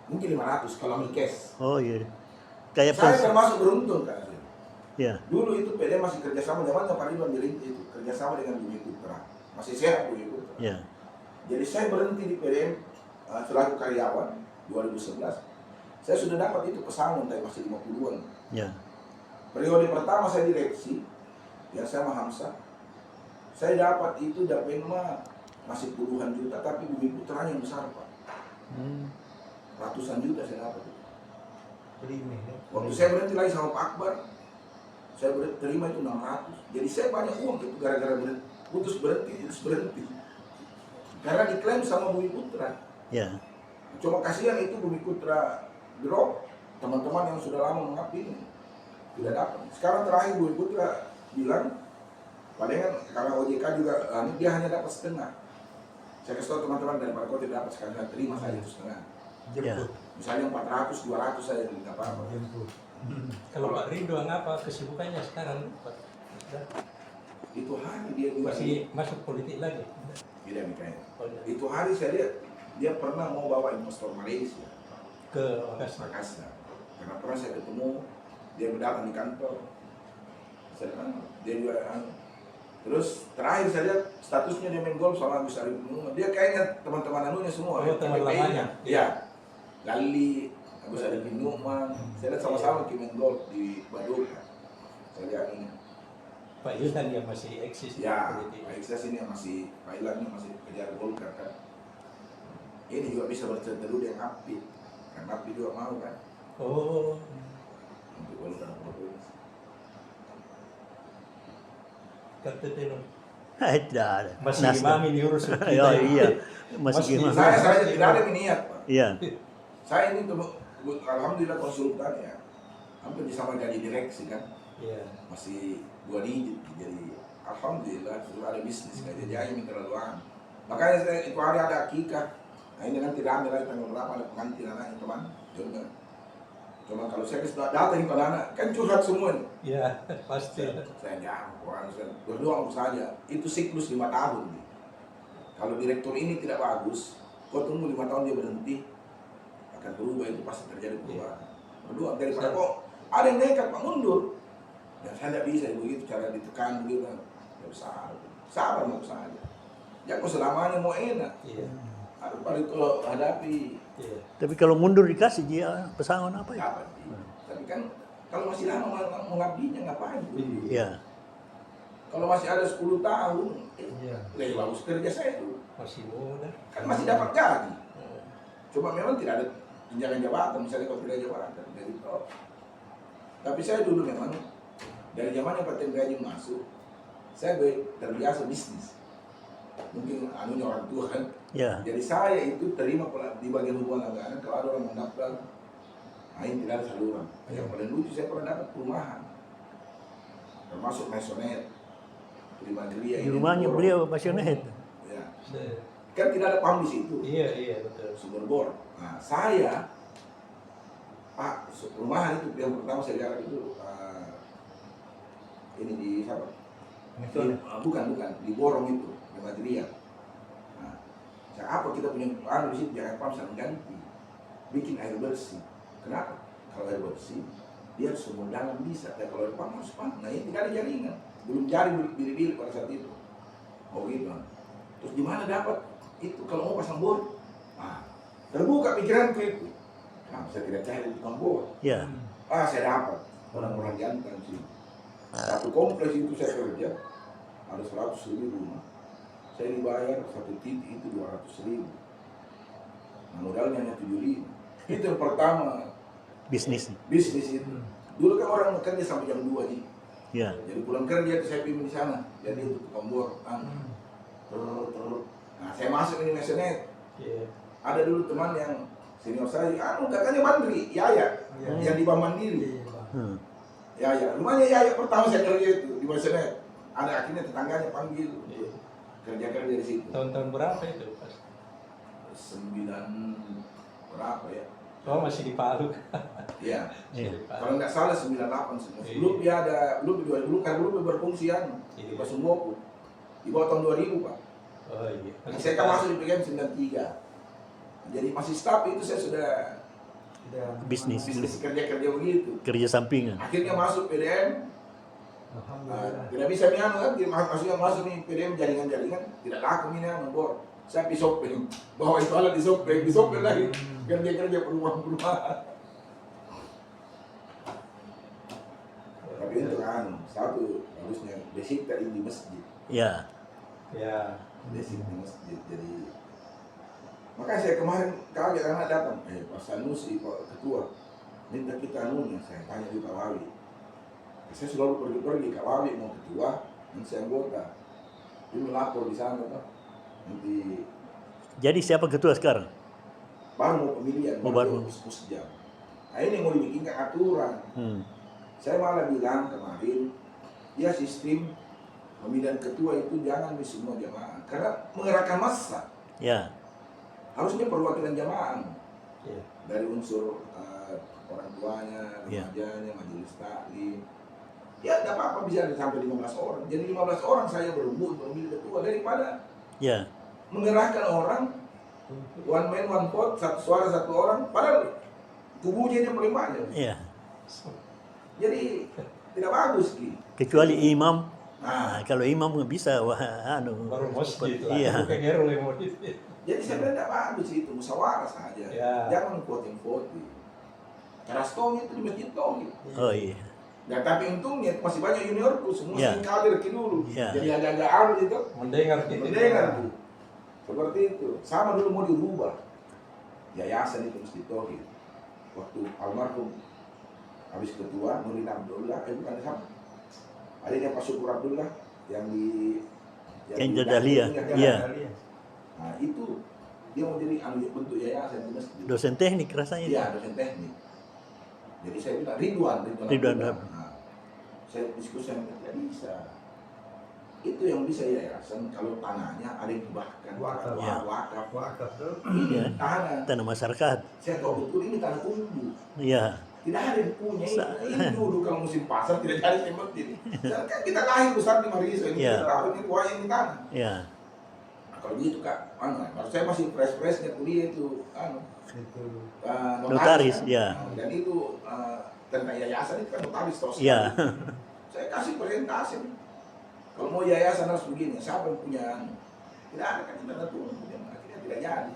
Mungkin 500 kalau ambil cash. Oh iya. Kayak Saya termasuk beruntung kan. Ya. Dulu itu PD masih kerjasama zaman Pak Ridwan dirintis itu kerjasama dengan Bumi Putra. Masih sehat Bumi Putra. Ya. Jadi saya berhenti di PDM selaku karyawan 2011. Saya sudah dapat itu pesangon tapi masih 50-an. Ya. Periode pertama saya direksi, ya saya sama Hamzah. Saya dapat itu Dapenma masih puluhan juta, tapi Bumi Putranya yang besar Pak. Ratusan juta saya dapat. Waktu saya berhenti lagi sama Pak Akbar, saya terima itu 600. Jadi saya banyak uang itu gara-gara putus berhenti. Karena diklaim sama Bumi Putra. Ya. Cuma kasihan itu Bumi Putra drop, teman-teman yang sudah lama mengabdi ini tidak dapat. Sekarang terakhir Bumi Putra bilang, padahal karena OJK juga dia hanya dapat setengah. Saya kasih tahu teman-teman daripada kau tidak dapat sekarang saya terima saja itu setengah. Ya. Misalnya 400, 200 saja tidak apa-apa. Kalau Pak Ridwan apa kesibukannya sekarang? Pak? Itu hari dia juga Masih masuk politik lagi? beda mikanya. Oh, iya. Itu hari saya lihat dia pernah mau bawa investor Malaysia Ke Makassar. Makassar. Karena pernah saya ketemu dia datang di kantor. Saya bilang, dia juga terus terakhir saya lihat statusnya dia main golf sama Agus Arif Numan. Dia kayaknya teman-teman anunya semua. Oh, teman lamanya. Iya. Gali, Agus Arif Numan. Saya lihat sama-sama main golf di Badung. Saya lihat ini. Pak Ilhan yang masih eksis di Ya, politik. Pak Ikhlas ini yang masih, Pak Ilan ini masih kejar Golkar kan. Ini juga bisa bercenderung yang api. Kan api juga mau kan. Oh, Untuk Golkar provinsi. kata Teno. Tidak ada. Masih Nasdem. imami diurus kita. Oh iya. Masih Masih gimana? Saya tidak ada niat Pak. Iya. Saya ini alhamdulillah konsultan ya. Hampir bisa menjadi direksi kan. Iya. Masih 2 digit. Jadi alhamdulillah sudah ada bisnis kan. Jadi aja minta laluan. Makanya saya itu hari ada akikah. Nah ini nanti rame lagi tanggal berapa ada pengantin anaknya teman. Cuma kalau saya sudah datang pada anak kan curhat semua nih. Iya, pasti. Saya jawab, saya berdoa saja. Itu siklus 5 tahun. Nih. Kalau direktur ini tidak bagus, kau tunggu 5 tahun dia berhenti, akan berubah itu pasti terjadi perubahan. Berdoa daripada kok ada yang nekat Pak mundur. Ya saya tidak bisa begitu cara ditekan begitu. Tidak bisa. Sabar mau saja. Ya kok selamanya mau enak. Iya. Harus paling kalau hadapi Iya. Tapi kalau mundur dikasih dia pesangon apa ya? dapat. Tapi kan kalau masih lama mengabdinya ngapain? Iya. Kalau masih ada 10 tahun, lebih bagus kerja saya itu. Masih muda. Kan masih dapat gaji. Cuma memang tidak ada tunjangan jabatan, misalnya kalau tidak jabatan dari top. Tapi saya dulu memang dari zaman yang Pak Gaji masuk, saya terbiasa bisnis. Mungkin anunya orang tua kan. Ya. Jadi saya itu terima di bagian hubungan anggaran kalau ada orang mendaftar, ini tidak ada saluran. Yang paling lucu saya pernah dapat perumahan, termasuk maisonette, prima geria. Di rumahnya beliau masionet. Ya. Kan tidak ada pam di situ. Iya, betul. Sumber bor. Nah, saya Pak, perumahan itu yang pertama saya lihat itu ini di siapa? Bukan di Borong itu, di Madria. Nah, apa kita punya di situ jangan pam saya ganti, bikin air bersih. Kenapa? Kalau air bersih dia harus sumur dalam bisa, tapi kalau air pam harus pam. Nah ini tidak ada jaringan, belum jari biri-biri pada saat itu. Oh gitu. Terus di mana dapat itu kalau mau pasang bor? Nah, terbuka pikiranku itu. Nah, saya tidak cari di tukang bor. Ya. Saya dapat orang-orang jantan sih. Satu kompleks itu saya kerja ada 100.000 rumah. Saya dibayar satu titik itu 200.000. Nah, modalnya hanya 75. Itu yang pertama Bisnis. bisnis itu. Dulu kan orang kerja sampai jam 2 nih. Ya. Jadi pulang kerja saya pimpin di sana. Jadi itu tukang bor. Nah, saya masuk ini mesenet. Iya. Ada dulu teman yang senior saya, kakaknya Mandiri, Yaya, yang di Bank Mandiri. Yaya, rumahnya Yaya pertama saya kerja itu di mesenet. Ada akhirnya tetangganya panggil kerja di situ. Tahun-tahun berapa itu, Pas? 9 berapa ya? Oh, masih di Palu. Iya. Iya. Kalau nggak salah 98 semua. Iya. Belum berfungsi di Iya. Pasumboku. Di bawah tahun 2000 Pak. Oh iya. Nah, saya kan masuk di PGM 93. Jadi masih staff itu saya sudah Bisnis. kerja begitu. Kerja sampingan. Akhirnya masuk PDM. Tidak bisa nih kan, maksudnya masuk nih PDM jaringan-jaringan tidak laku ini bor. Saya pisopeng, bawa itu alat disopeng lagi kerja perumahan. Tapi itu kan satu harusnya basic tadi di masjid, Ya. Ya. basic di masjid. Jadi makanya saya kemarin kaget karena datang, Pak Sanusi, Pak Ketua, minta kita anunya, saya tanya di Kawawi. Saya selalu pergi-pergi Kawawi mau ketua, nanti saya anggota. Dia melapor di sana tuh. Nanti Jadi siapa ketua sekarang? baru mau pemilihan, Oh, baru baru. pusjam. Nah ini mau dibikinkan aturan. Saya malah bilang kemarin, ya sistem pemilihan ketua itu jangan di semua jamaah, karena mengerahkan massa. Ya, Harusnya perwakilan jamaah Iya. dari unsur orang tuanya, Ya. remajanya, majelis taklim. Ya tidak apa-apa bisa ada sampai 15 orang. Jadi 15 orang saya berebut untuk memilih ketua daripada ya, mengerahkan orang one man one vote, satu suara satu orang, padahal tubuhnya yang paling banyak. ya. Jadi tidak bagus Ki. Kecuali imam. Nah, Nah, kalau imam bisa, wah, Baru masjid lah. Iya. Bukan RW mau di. jadi saya bilang tidak bagus itu, musyawarah saja. Ya. Jangan voting. Keras Tong itu di masjid Tong. Oh iya. Nah, tapi untungnya masih banyak juniorku, semua Ya. sing kader Ki dulu. Ya. Jadi agak-agak awal itu. Mendengar gitu. Mendengar tuh. Seperti itu. Sama dulu mau dirubah. Yayasan itu mesti Tauhid. Waktu almarhum habis ketua Nurin Abdullah, bukan siapa? Adanya Pak Syukur Abdullah yang di Yang Jadalia. Iya. Nah itu dia mau jadi bentuk yayasan di masjid. Dosen teknik rasanya. Iya, dosen teknik. Jadi saya bilang Ridwan Ridwan. Abdullah. Nah, saya diskusi yang tidak bisa. Itu yang bisa yayasan kalau tanahnya ada yang dibahkan Wakaf. Ya. wakaf. Wakaf tuh. Iya. Tanah. Tanah masyarakat. Saya tahu betul ini tanah umum. Iya. Tidak ada yang punya ini dulu kalau musim pasar tidak ada yang penting. Dan kan kita lahir besar di Marisa ini Ya. kita tahu ini kuah ini tanah. Iya. Nah, kalau gitu Kak, baru saya masih fresh-freshnya kuliah itu Itu. Notaris, kan. ya. Nah, dan itu tentang yayasan itu kan notaris terus. Iya. Saya kasih presentasi. Kalau mau yayasan harus begini, siapa yang punya tidak ada kan kita tentu akhirnya tidak jadi.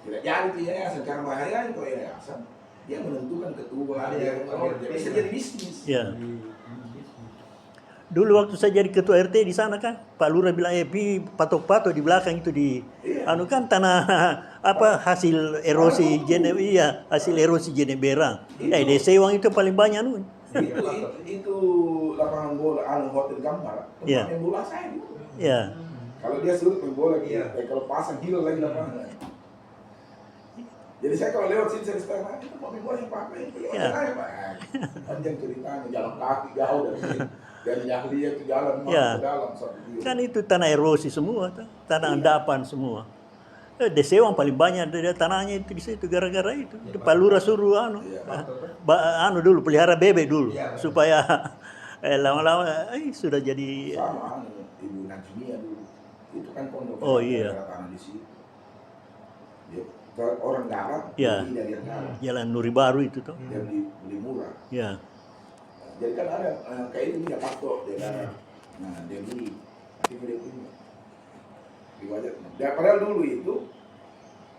Tidak jadi itu yayasan karena bahayanya kalau yayasan dia menentukan ketua, dia bisa jadi bisnis. Iya. Dulu waktu saya jadi ketua RT di sana kan, Pak Lurah bilang, pi patok-patok di belakang itu di, Iya. anu kan tanah apa hasil erosi iya hasil erosi Jeneberang. Ya di Sewang itu paling banyak anu. itu lapangan bola, hotel gambar, tempat Iya. main bola saya dulu. Ya, Kalau dia suruh main bola, Iya. kalau pasang hilang lagi lapangan. Jadi saya kalau lewat sini saya sekarang itu mau main bola yang apa itu? Iya. Panjang ceritanya, jalan kaki jauh dari sini. Dari Yahlia itu jalan Iya. ke dalam satu kilo. kan itu tanah erosi semua, tanah endapan semua. Di Sewang paling banyak dari tanahnya itu di situ gara-gara itu. Pak Lurah suruh anu, Iya. anu dulu pelihara bebek dulu Iya. supaya lama-lama sudah jadi Sama Ibu Najmia dulu. Itu kan pondok. Oh, iya. Tanah di situ. Dia orang Arab, Iya. beli dari yang Arab. Jalan Nuri Baru itu tuh. Dia beli murah. Ya. Jadi kan ada kayak ini dia patok dia darah. Nah dia beli, tapi dia punya. Diwajib. Dan padahal dulu itu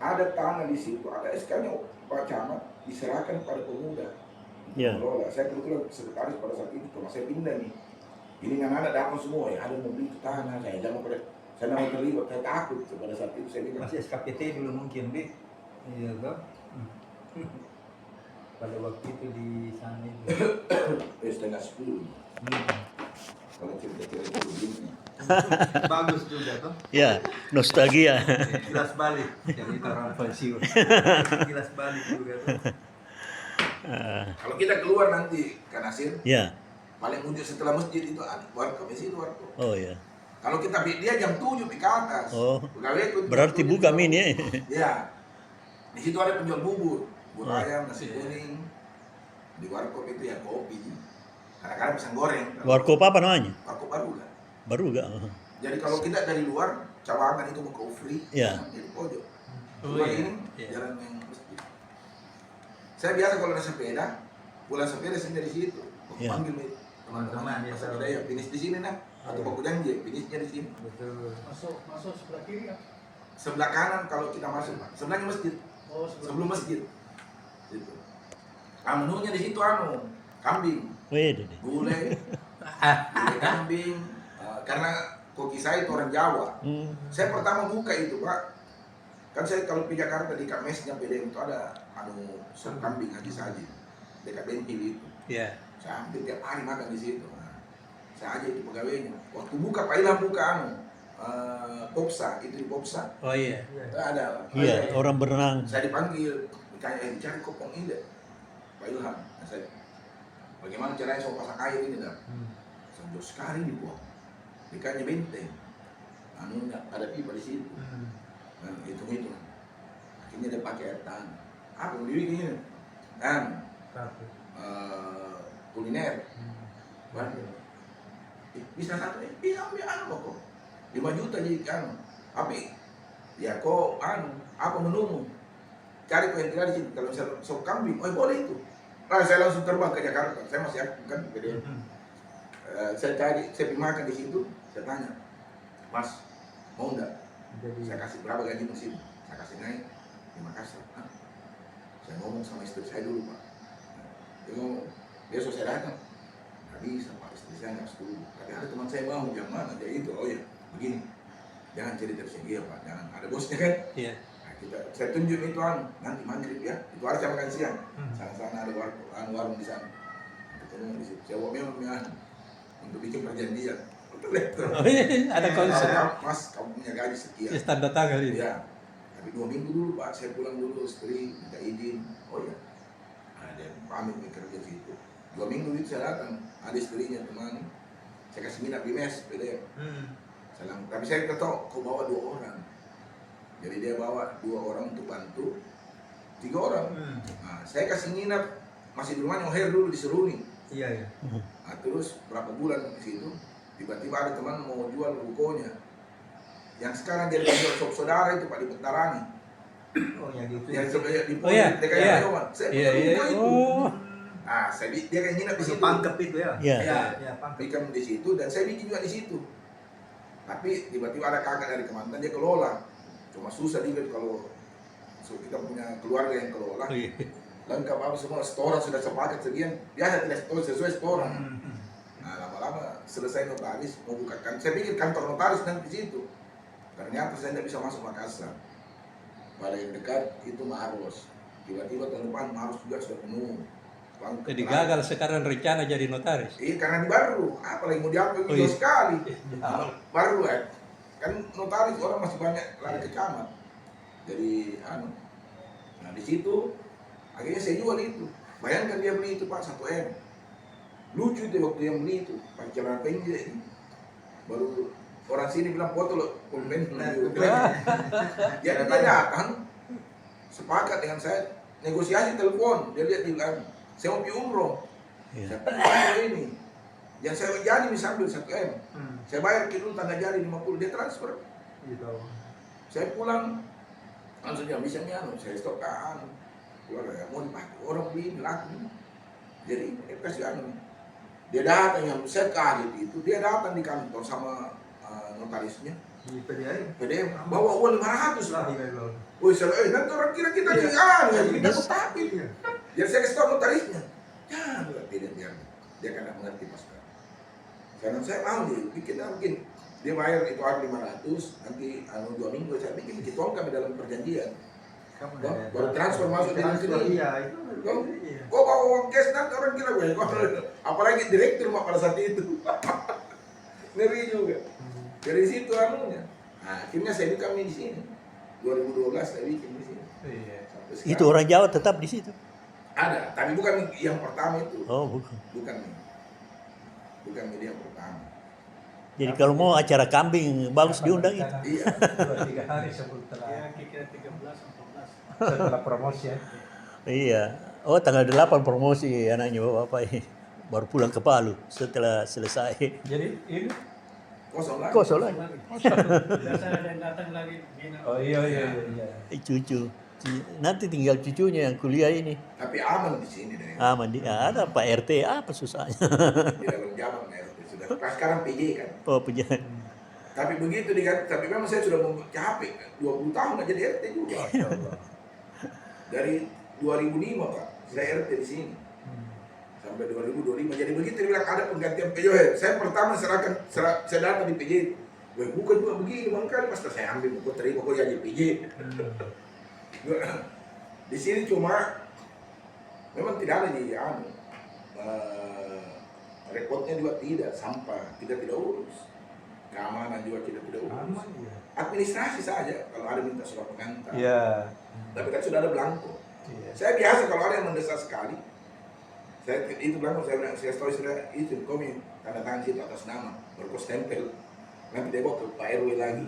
ada tanah di situ, ada SK-nya Pak Camat diserahkan pada pemuda. untuk Ya. mengelola. Saya kebetulan sekretaris pada saat itu, kalau saya pindah nih, ini anak-anak datang semua ya, ada yang mau beli itu tanah, saya jangan pada saya mau terlibat, saya takut pada saat itu saya bilang. Masih SKPT dulu mungkin, Bi. Iya toh. Pada waktu itu di sana itu. 9:30. Kalau cerita-cerita begini. Bagus juga toh. Ya, nostalgia. Kilas balik. Jadi orang pensiun. Kilas balik juga tuh. Kalau kita keluar nanti ke Nasir, Ya. paling ujung setelah masjid itu ada warkop, di situ warkop. Oh ya. Kalau kita dia jam 7 ke atas. Oh. Pegawai ikut Berarti jam 7 buka min ya. Ya. Di situ ada penjual bubur Oh. ayam, nasi kuning. Di warkop itu ya kopi. Kadang-kadang pisang goreng. Warkop apa namanya? Warkop baru lah. Baru gak? Jadi kalau kita dari luar, cawangan itu mau ke Ufri, Ya. jadi pojok. Oh, Cuma iya. ini Iya. jalan yang masjid. Saya biasa kalau ada sepeda, pulang sepeda saya dari situ. Ya. Panggil nih Teman-teman, ya, pas sepeda ya finish di sini nah. Atau baku janji, finishnya di sini. Betul. Masuk sebelah kiri ya? Sebelah kanan kalau kita masuk, sebelahnya masjid. Oh, Sebelum masjid. Gitu. Nah, menunya di situ kambing, Wede. gulai, gulai kambing. Karena koki saya itu orang Jawa. Saya pertama buka itu Pak. Kan saya kalau di Jakarta di Kamesnya PD itu ada sop kambing Haji Saji. dekat Benhil itu. Iya. Saya hampir tiap hari makan di situ. Nah, saya aja itu pegawainya. Waktu buka Pak Ilham buka Popsa, itu di Popsa. Oh iya. Itu ada. Iya, orang berenang. Saya dipanggil, ditanya, dicari kopong ini Pak Ilham. Nah, saya, bagaimana caranya saya pasang air ini dah? Saya jauh sekali dibuang. Dekatnya benteng. Ada pipa di situ. Nah, hitung. Akhirnya dia pakai air tanah. Apa mau dibikin ini? Kuliner. Bisa satu, bisa ambil kok. 5 juta jadi tapi ya kok apa menumu? Cari kau yang tinggal di sini. Kalau misalnya sop kambing, oh boleh itu. Nah, saya langsung terbang ke Jakarta. Saya masih aktif kan, saya cari, saya pergi makan di situ. Saya tanya, Mas, mau enggak? Saya kasih berapa gaji mesin? Saya kasih naik 5 kasar. Saya ngomong sama istri saya dulu, Pak. Dia ngomong, besok saya datang. Nggak bisa, Pak, istri saya nggak setuju. Tapi ada teman saya mau, yang mana? Dia itu, oh ya, begini. Jangan jadi tersedia, Pak. Jangan, ada bosnya kan? Iya. Nah, saya tunjuk itu nanti maghrib ya. Itu harus saya makan siang. Sana ada warung di sana. Ketemu di situ. Saya memang untuk bikin perjanjian. Oh iya, ada konsep. Mas, kamu punya gaji sekian. Tanda tangan itu. Iya. Tapi 2 minggu dulu Pak, saya pulang dulu, istri minta izin. Oh ya, nah, dia pamit kerja situ. 2 minggu itu saya datang, ada istrinya temani. Saya kasih minat di mes, PDF. Tapi saya ketahu, kau bawa 2 orang. Jadi dia bawa 2 orang untuk bantu, 3 orang. Nah, saya kasih minat, masih di rumahnya Oher dulu di Seruni. Iya. Nah, terus berapa bulan di situ, tiba-tiba ada teman mau jual rukonya. Yang sekarang jadi jual saudara itu Pak di Bentarani. Oh yang itu. Yang sebenarnya di Oh iya, DKI iya. Yoman. Saya Iya, punya iya. ruko itu. Oh. Nah, dia kayak nginap di situ. Pangkep itu ya. Iya. Ya, pangkep. Bikin di situ dan saya bikin juga di situ. Tapi tiba-tiba ada kakak dari Kemantan dia kelola. Cuma susah dia kalau kita punya keluarga yang kelola. Oh, iya. Lengkap apa semua, setoran sudah sepakat sekian. Biasa tidak sesuai setoran. Nah, lama-lama selesai notaris mau buka kan. Saya pikir kantor notaris nanti di situ. Ternyata saya tidak bisa masuk Makassar. Pada yang dekat itu Maros. Tiba-tiba tahun depan Maros juga sudah penuh. Jadi gagal sekarang rencana jadi notaris. Iya karena di baru, apalagi mau diambil Oh, iya. sekali. Jauh. Baru kan notaris orang masih banyak lari ke camat. Jadi nah di situ akhirnya saya jual itu. Bayangkan dia beli itu Pak 1 M. Lucu tuh waktu yang beli itu pakai celana pendek. Baru orang sini bilang foto loh, pulpen. Jadi dia datang, sepakat dengan saya, negosiasi telepon, dia lihat di saya mau pergi umroh, Iya. saya umroh ini, yang saya jadi bisa ambil 1 M, saya bayar dulu tanda jadi 50, dia transfer, Gitu. saya pulang, langsung jam bisa saya stokkan, keluar ya mau dipakai orang beli ini laku, jadi kasih dia datang yang saya kaget itu, dia datang di kantor sama notarisnya, Di PDI. PDM bawa uang 500 lah. Iya. Woi, nanti orang kira kita di kita tapi. Jadi saya kasih tahu notarisnya. Jangan dia kan mengerti pas sekarang. Karena saya mau bikin dia bayar itu harga 500, nanti 2 minggu saya bikin kami dalam perjanjian. Kamu Baru transfer masuk di sini. Iya, itu. Kok bawa uang cash nanti orang kira gue. Apalagi direktur pada saat itu. Ngeri juga. Dari situ anunya. Nah, akhirnya saya bikin di sini. 2012 saya bikin di sini. Iya. Sampai sekarang. Itu orang Jawa tetap di situ. Ada, tapi bukan yang pertama itu. Oh, bukan. Bukan media yang pertama. Jadi kalau mau acara kambing bagus diundang itu. Iya. 2-3 hari sebelum Ya kira 13, 14. setelah promosi ya. Iya. Oh, tanggal 8 promosi anaknya Bapak ini. Baru pulang ke Palu setelah selesai. Jadi ini Kosong lagi. Kosong lagi. Biasa ada yang datang lagi. oh iya. Cucu. Nanti tinggal cucunya yang kuliah ini. Tapi aman di sini dari. Aman dia. Ada Pak RT apa susahnya. Di dalam zaman ya, sudah. Sekarang PJ kan. Oh, pejabat. Tapi begitu tapi memang saya sudah capek. 20 tahun aja di RT juga. Dari 2005 Pak, saya RT di sini. Sampai 2025. Jadi begitu dibilang ada penggantian PJ. Saya pertama saya datang di PJ. Wah, bukan juga begini bang kali. Pas saya ambil buku terima kok jadi PJ. Di sini cuma Memang tidak ada di rekodnya juga tidak, sampah kita tidak urus, keamanan juga kita tidak urus, administrasi saja kalau ada minta surat pengantar. Iya. Tapi kan sudah ada belangko. Iya. Saya biasa kalau ada yang mendesak sekali, saya itu belangko saya bilang, saya tahu sudah itu kami tanda tangan situ atas nama, baru kau stempel, nanti dia bawa ke Pak RW lagi.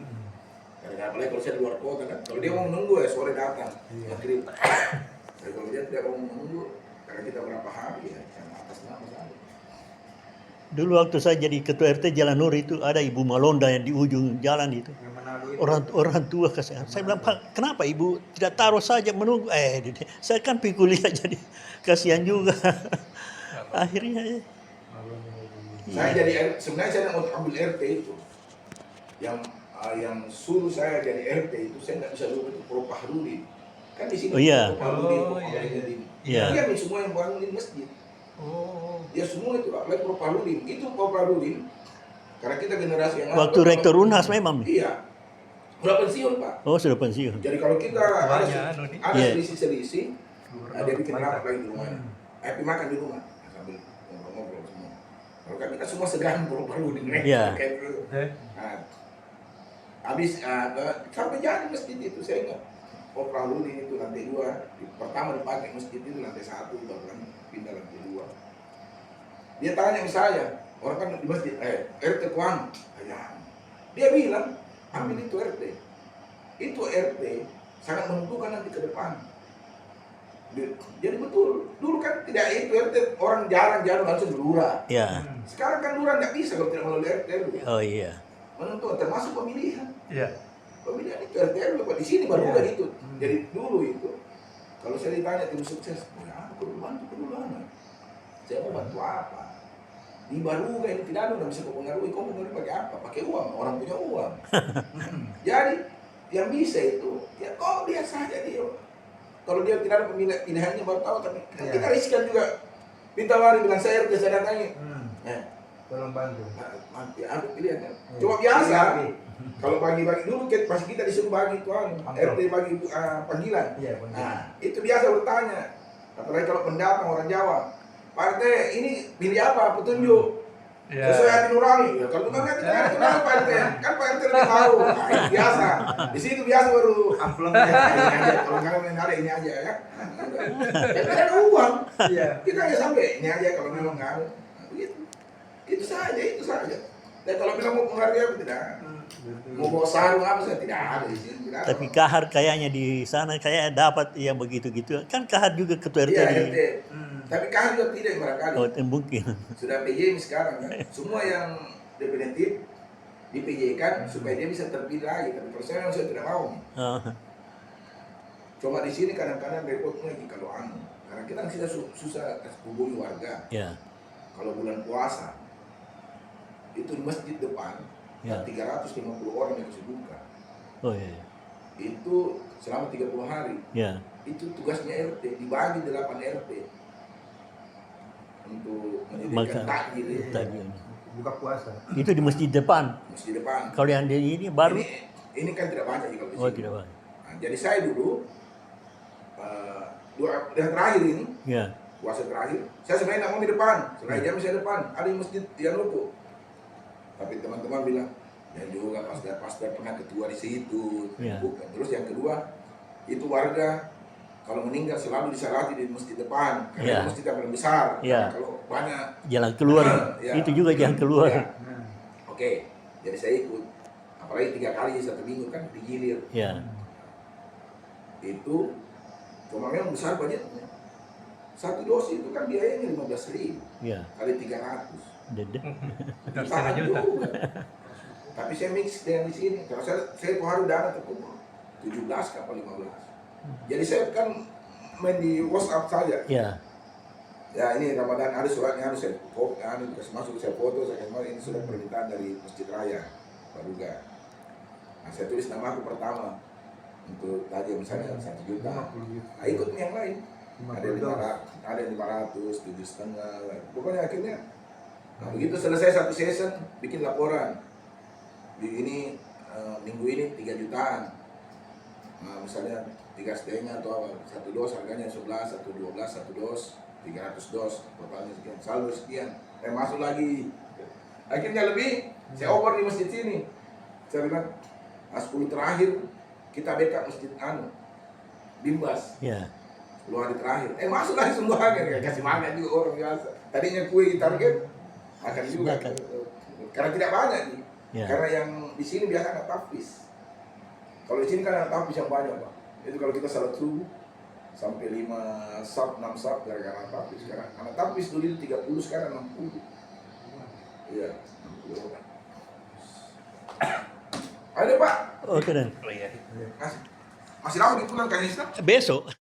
Karena apalagi kalau saya di luar kota kan, kalau dia mau menunggu ya sore datang, maghrib. Tapi kalau dia tidak mau menunggu, karena kita berapa hari ya, atas nama saja. Dulu waktu saya jadi ketua RT Jalan Nur itu ada Ibu Malonda yang di ujung jalan itu. Yang Manado itu. Orang tua kasihan. Saya bilang, Pak, kenapa Ibu tidak taruh saja menunggu? Saya kan pergi kuliah jadi kasihan juga. Akhirnya ya. Saya jadi sebenarnya saya mau ambil RT itu, yang suruh saya jadi RT itu saya nggak bisa lupa itu Prof Fahrudin. Kan di sini Oh, iya. Prof Fahrudin, Oh, iya, iya. Iya. Dia nih semua yang bangunin masjid. Oh. Dia semua itu, apalagi Prof Fahrudin. Itu Prof Fahrudin, karena kita generasi yang Waktu rektor Unhas memang. Iya, udah pensiun Pak. Oh, sudah pensiun. Jadi kalau kita ada Iya. selisih-selisih, dia bikin rapat lagi di rumahnya. Happy makan di rumah, sambil ngobrol-ngobrol semua. Kalau kan kita semua segan Prof Fahrudin. Iya. Kayak gitu. Nah, habis sampai jadi masjid itu saya ingat. Prof Fahrudin itu lantai 2, pertama dipakai masjid itu lantai 1, baru kan pindah lantai 2. Dia tanya ke saya, orang kan di masjid, RT Kuan, dia bilang, ambil itu RT. Itu RT sangat menentukan nanti ke depan. Jadi betul, dulu kan tidak itu RT, orang jarang langsung lurah. Ya. Sekarang kan lurah nggak bisa kalau tidak melalui RT. Oh iya. Menentukan, termasuk pemilihan. Iya. Pemilihan itu RT di sini baru kan itu. Jadi dulu itu, kalau saya ditanya tim sukses, aku bantu keduluan. Saya mau bantu apa? Di Baruga ini tidak ada yang bisa mempengaruhi. Kau mempengaruhi pakai apa? Pakai uang. Orang punya uang. Jadi yang bisa itu, ya kau lihat saja dia. Kalau dia tidak ada pilihannya baru tahu. Tapi kita riskan juga. Minta wari bilang saya RT saya datangi. Tolong bantu. Mati, ambil pilihan kan. Cuma biasa. Kalau bagi-bagi dulu pas kita disuruh bagi tuan, RT bagi panggilan. Iya, benar. Nah, itu biasa bertanya. Apalagi kalau pendatang orang Jawa. Pak RT, ini pilih apa? Petunjuk. Sesuai hati nurani. Ya, kalau nurani kita ada kenal Pak RT. Kan Pak RT lebih tahu. Nah, itu biasa. Di situ biasa baru amplop ini aja. Kalau nggak memang ada ini aja ya. Kita ada uang. Kita hanya sampai ini aja kalau memang nggak ada. Begitu. Itu saja. Dan kalau bilang mau menghargai apa tidak? Mau bawa sarung apa saya tidak ada di sini. Tidak ada. Tapi Kahar kayaknya di sana kayak dapat yang begitu-gitu. Kan Kahar juga ketua RT Iya, di. RT. Tapi kan juga tidak barangkali. Oh, mungkin. Sudah PJ sekarang kan. Semua yang definitif di PJ kan supaya dia bisa terpilih lagi. Tapi kalau saya tidak mau. Oh. Cuma di sini kadang-kadang repotnya lagi kalau karena kita kan susah hubungi warga. Ya. Kalau bulan puasa itu di masjid depan 350 orang yang harus buka. Oh iya. Itu selama 30 hari. Ya. Itu tugasnya RT dibagi 8 RT untuk menyediakan takjil. Takjil. Buka puasa. Itu di masjid depan. Masjid depan. Kalau yang di ini baru. Ini kan tidak banyak juga di sini. Oh, tidak banyak. Nah, jadi saya dulu yang terakhir ini Ya. puasa terakhir, saya sebenarnya tidak mau di depan. Setelah jam saya depan, ada di masjid yang lupa. Tapi teman-teman bilang, ya juga pastor pernah ketua di situ. Ya. Bukan. Terus yang kedua, itu warga kalau meninggal selalu disalati di masjid depan. Karena Ya. masjid yang paling besar. Ya. Kalau banyak Jalan keluar. ya. Itu juga jalan keluar. Ya. Oke, jadi saya ikut. Apalagi 3 kali 1 minggu kan digilir. Ya. Itu cuma memang besar budgetnya. 1 dosis itu kan biayanya 15.000 Ya. kali 300. Dede. Tahan juga. Tapi saya mix dengan di sini. Kalau saya pengaruh dana terkumpul 17 kapal 15. Jadi saya kan main di WhatsApp saja. Ya. Ya ini Ramadan ada suratnya harus saya foto, kasih masuk saya foto, saya kasih masuk ini surat permintaan dari Masjid Raya Baruga. Nah, saya tulis nama aku pertama untuk tadi misalnya 1 juta. Nah, ikut yang lain. Ada 500, 7,5. Pokoknya akhirnya. Nah, begitu selesai 1 season, bikin laporan. Di ini minggu ini 3 jutaan. Nah, misalnya 3,5 atau apa, 1 dos harganya 11, 1,12, 1 dos, 300 dos, totalnya sekian, saldo sekian, masuk lagi. Akhirnya lebih, saya oper di masjid sini. Saya bilang, 10 terakhir kita backup masjid Bimbas. Ya. 10 hari terakhir, masuk lagi sumbangan, kasih makan juga orang biasa. Tadinya kue target, makan juga. Makan. Karena tidak banyak nih. Ya. Karena yang di sini biasa anak tapis. Kalau di sini kan anak tapis yang banyak, Pak. Itu kalau kita salat subuh sampai 5 sab, 6 sab gara-gara anak tapis. Sekarang anak tapis dulu itu 30, sekarang 60. Iya, 60. Ayo deh, Pak. Oke dan Masih lama gitu kan Kak Isna? besok